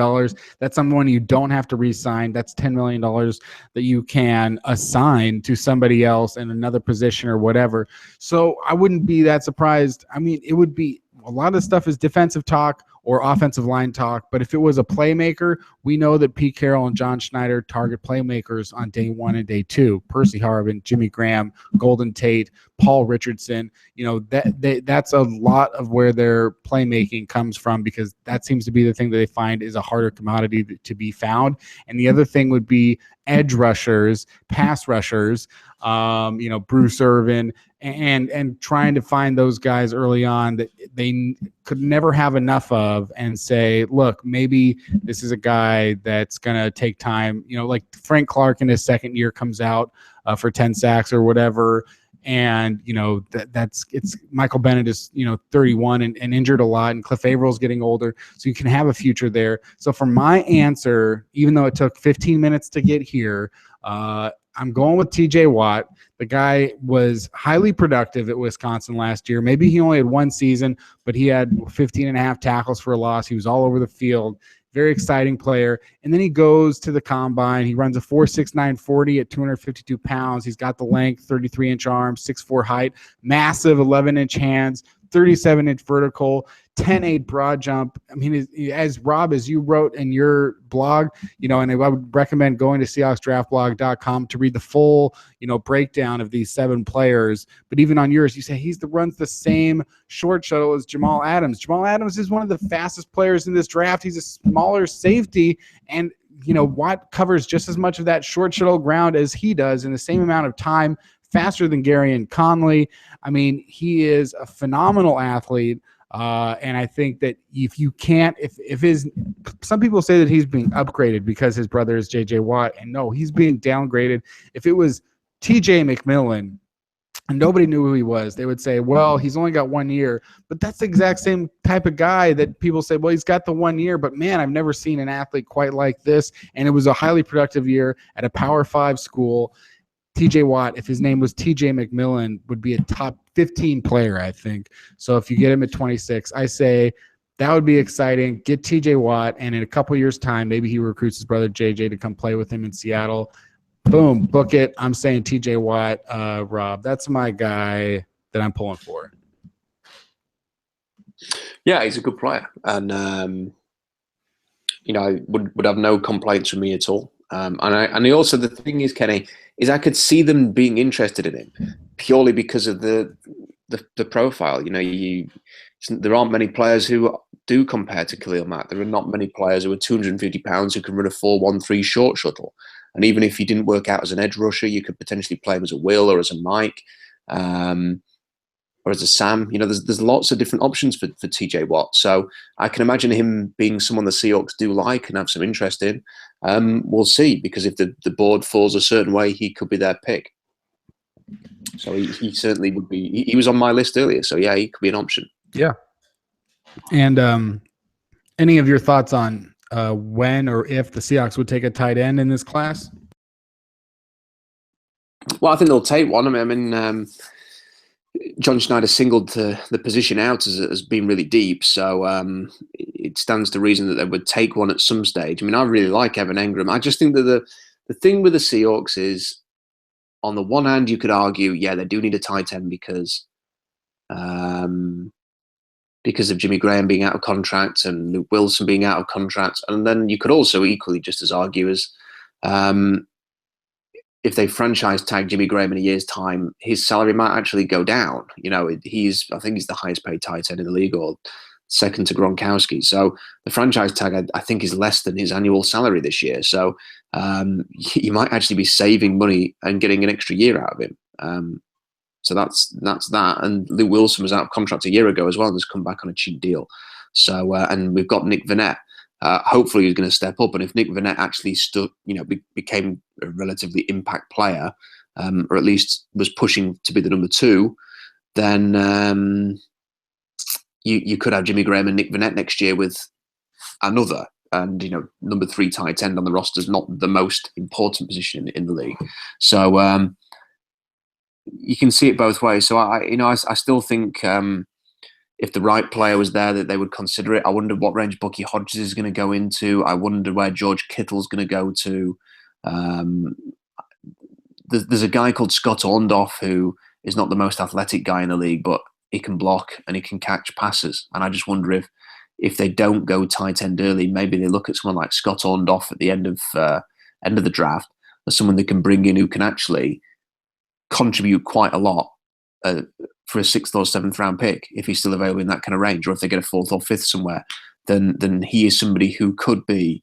That's someone you don't have to re-sign. That's $10 million that you can assign to somebody else in another position or whatever. So I wouldn't be that surprised. I mean, it would be a lot of stuff is defensive talk or offensive line talk. But if it was a playmaker, we know that Pete Carroll and John Schneider target playmakers on day 1 and day 2. Percy Harvin, Jimmy Graham, Golden Tate, Paul Richardson. That's a lot of where their playmaking comes from, because that seems to be the thing that they find is a harder commodity to be found. And the other thing would be edge rushers, pass rushers, Bruce Irvin, and trying to find those guys early on that they could never have enough of, and say, look, maybe this is a guy that's going to take time. Like Frank Clark in his second year comes out for 10 sacks or whatever. And, it's Michael Bennett is, 31 and injured a lot, and Cliff Avrill's getting older. So you can have a future there. So for my answer, even though it took 15 minutes to get here, I'm going with TJ Watt. The guy was highly productive at Wisconsin last year. Maybe he only had one season, but he had 15 and a half tackles for a loss. He was all over the field. Very exciting player. And then he goes to the combine. He runs a 4.69 40 at 252 pounds. He's got the length, 33-inch arms, 6'4" height, massive 11-inch hands, 37-inch vertical, 10.8 broad jump. I mean, as Rob, as you wrote in your blog, and I would recommend going to SeahawksDraftBlog.com to read the full, breakdown of these 7 players. But even on yours, you say runs the same short shuttle as Jamal Adams. Jamal Adams is one of the fastest players in this draft. He's a smaller safety, and Watt covers just as much of that short shuttle ground as he does in the same amount of time, faster than Gary and Conley. I mean, he is a phenomenal athlete. And I think that if you can't, some people say that he's being upgraded because his brother is JJ Watt, and no, he's being downgraded. If it was TJ McMillan and nobody knew who he was, they would say, well, he's only got 1 year. But that's the exact same type of guy that people say, well, he's got the 1 year, but man, I've never seen an athlete quite like this. And it was a highly productive year at a Power 5 school. TJ Watt, if his name was TJ McMillan, would be a top 15 player, I think. So if you get him at 26, I say that would be exciting. Get TJ Watt, and in a couple years' time, maybe he recruits his brother JJ to come play with him in Seattle. Boom, book it. I'm saying TJ Watt, Rob. That's my guy that I'm pulling for. Yeah, he's a good player, and would have no complaints from me at all. And also the thing is, Kenny, is I could see them being interested in him purely because of the profile. There aren't many players who do compare to Khalil Mack. There are not many players who are 250 pounds who can run a 4.13 short shuttle. And even if he didn't work out as an edge rusher, you could potentially play him as a Will or as a Mike, or as a Sam. There's lots of different options for TJ Watt. So I can imagine him being someone the Seahawks do like and have some interest in. We'll see, because if the board falls a certain way, he could be their pick. So he certainly would be. He was on my list earlier, so yeah, he could be an option. Yeah. And any of your thoughts on when or if the Seahawks would take a tight end in this class? Well, I think they'll take one. I mean, John Schneider singled the position out as being really deep, so it stands to reason that they would take one at some stage. I mean, I really like Evan Engram. I just think that the thing with the Seahawks is, on the one hand, you could argue, yeah, they do need a tight end because of Jimmy Graham being out of contract and Luke Wilson being out of contract, and then you could also equally just as argue as if they franchise tag Jimmy Graham in a year's time, his salary might actually go down. I think he's the highest paid tight end in the league, or second to Gronkowski. So the franchise tag, I think, is less than his annual salary this year. So you might actually be saving money and getting an extra year out of him. So that's that. And Luke Wilson was out of contract a year ago as well, and has come back on a cheap deal. So and we've got Nick Vannett. Hopefully he's going to step up, and if Nick Vannett actually became a relatively impact player, or at least was pushing to be the number 2, then you could have Jimmy Graham and Nick Vannett next year with another. And number 3 tight end on the roster is not the most important position in the league. So you can see it both ways. So I still think if the right player was there, that they would consider it. I wonder what range Bucky Hodges is going to go into. I wonder where George Kittle's going to go to. There's a guy called Scott Orndorff who is not the most athletic guy in the league, but he can block and he can catch passes. And I just wonder if they don't go tight end early, maybe they look at someone like Scott Orndorff at the end of the draft as someone they can bring in who can actually contribute quite a lot for a 6th or 7th round pick if he's still available in that kind of range, or if they get a 4th or 5th somewhere, then he is somebody who could be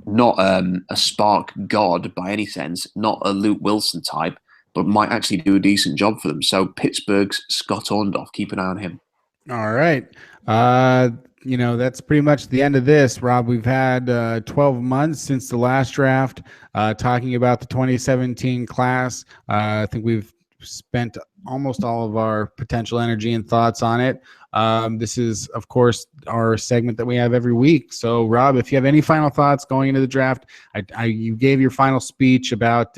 not a spark god by any sense, not a Luke Wilson type, but might actually do a decent job for them. So Pittsburgh's Scott Orndorff, keep an eye on him. All right. That's pretty much the end of this, Rob. We've had 12 months since the last draft, talking about the 2017 class. I think we've spent almost all of our potential energy and thoughts on it. This is, of course, our segment that we have every week. So, Rob, if you have any final thoughts going into the draft, you gave your final speech about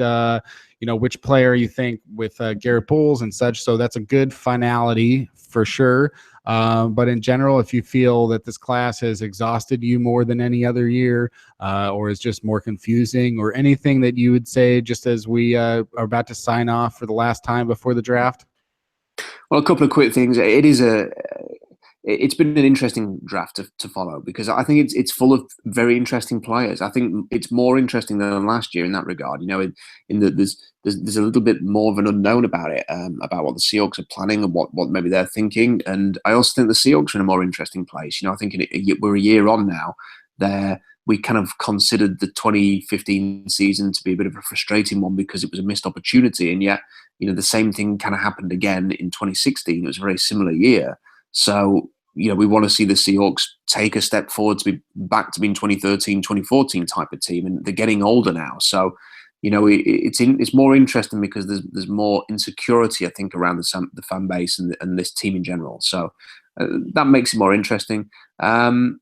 which player you think with Garrett Bowles and such. So that's a good finality for sure. But in general, if you feel that this class has exhausted you more than any other year, or is just more confusing, or anything that you would say just as we are about to sign off for the last time before the draft? Well, a couple of quick things. It's been an interesting draft to follow, because I think it's full of very interesting players. I think it's more interesting than last year in that regard. In that there's a little bit more of an unknown about it, about what the Seahawks are planning and what maybe they're thinking. And I also think the Seahawks are in a more interesting place. I think we're a year on now. We kind of considered the 2015 season to be a bit of a frustrating one because it was a missed opportunity, and yet the same thing kind of happened again in 2016. It was a very similar year. So, we want to see the Seahawks take a step forward to be back to being 2013, 2014 type of team. And they're getting older now. So, it's more interesting because there's more insecurity, I think, around the fan base and this team in general. So that makes it more interesting. I'd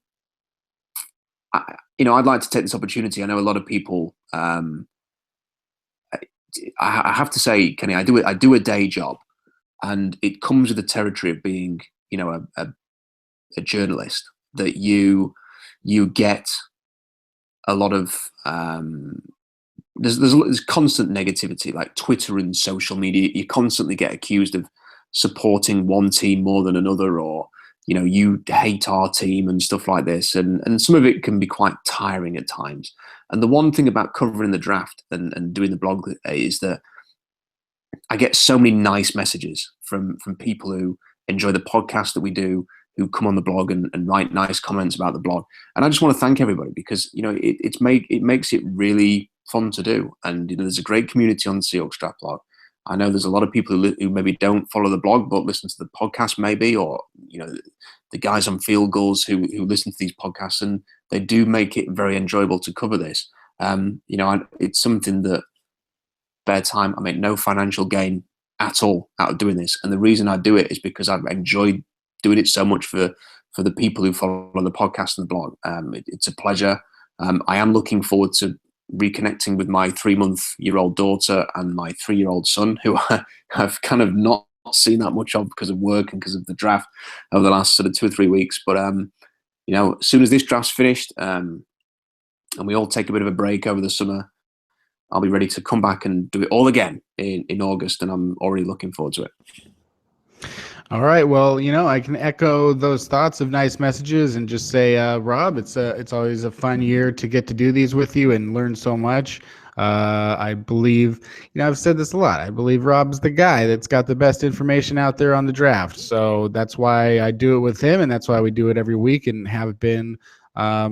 like to take this opportunity. I know a lot of people, I have to say, Kenny, I do a day job, and it comes with the territory of being, a journalist, that you get a lot of there's constant negativity, like Twitter and social media. You constantly get accused of supporting one team more than another, or you hate our team and stuff like this, and some of it can be quite tiring at times. And the one thing about covering the draft and doing the blog is that I get so many nice messages from people who enjoy the podcast that we do, who come on the blog and write nice comments about the blog. And I just want to thank everybody, because it makes it really fun to do. And there's a great community on the Seahawks Draft blog. I know there's a lot of people who maybe don't follow the blog but listen to the podcast, maybe, or the guys on Field Goals who listen to these podcasts, and they do make it very enjoyable to cover this. It's something that, spare time, I make no financial gain at all out of doing this, and the reason I do it is because I've enjoyed doing it so much for the people who follow the podcast and the blog. It's a pleasure. I am looking forward to reconnecting with my 3-month-old daughter and my 3-year-old son, who I've kind of not seen that much of because of work and because of the draft over the last sort of 2 or 3 weeks. But as soon as this draft's finished, and we all take a bit of a break over the summer, I'll be ready to come back and do it all again in August, and I'm already looking forward to it. All right. Well, I can echo those thoughts of nice messages and just say, Rob, it's always a fun year to get to do these with you and learn so much. I believe, I've said this a lot. I believe Rob's the guy that's got the best information out there on the draft. So that's why I do it with him, and that's why we do it every week and have been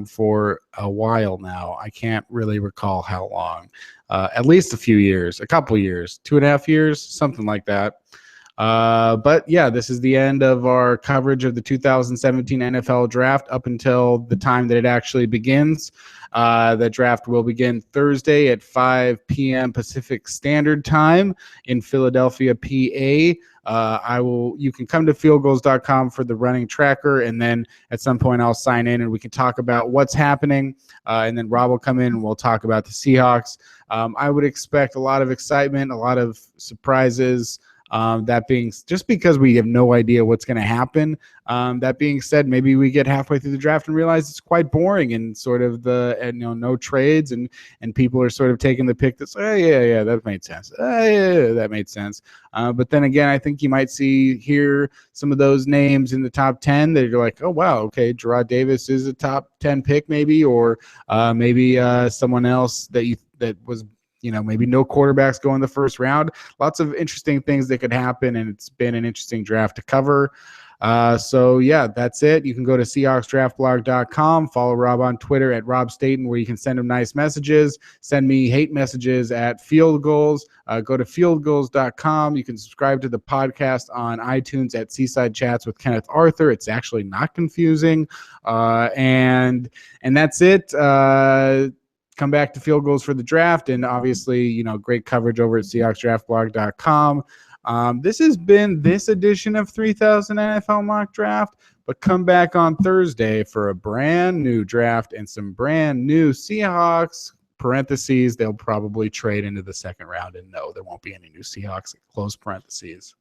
for a while now. I can't really recall how long. At least a few years, a couple years, 2.5 years, something like that. But yeah, this is the end of our coverage of the 2017 NFL draft up until the time that it actually begins. The draft will begin Thursday at 5 p.m. Pacific Standard Time in Philadelphia, PA. You can come to fieldgoals.com for the running tracker, and then at some point I'll sign in and we can talk about what's happening. And then Rob will come in and we'll talk about the Seahawks. I would expect a lot of excitement, a lot of surprises. That being just because we have no idea what's going to happen. That being said, maybe we get halfway through the draft and realize it's quite boring and sort of no trades and people are sort of taking the pick that's, oh, yeah, that made sense. Yeah, that made sense. But then again, I think you might hear some of those names in the top 10 that you're like, oh, wow, okay, Gerard Davis is a top 10 pick maybe, or maybe someone else that was, maybe no quarterbacks go in the first round. Lots of interesting things that could happen, and it's been an interesting draft to cover. So yeah, that's it. You can go to SeahawksDraftBlog.com, follow Rob on Twitter at Rob Staten, where you can send him nice messages, send me hate messages at Field Goals. Go to fieldgoals.com. You can subscribe to the podcast on iTunes at Seaside Chats with Kenneth Arthur. It's actually not confusing. And that's it. Come back to Field Goals for the draft, and obviously, great coverage over at SeahawksDraftBlog.com. This has been this edition of 3000 NFL Mock Draft, but come back on Thursday for a brand new draft and some brand new Seahawks. Parentheses, they'll probably trade into the second round, and no, there won't be any new Seahawks. Close parentheses.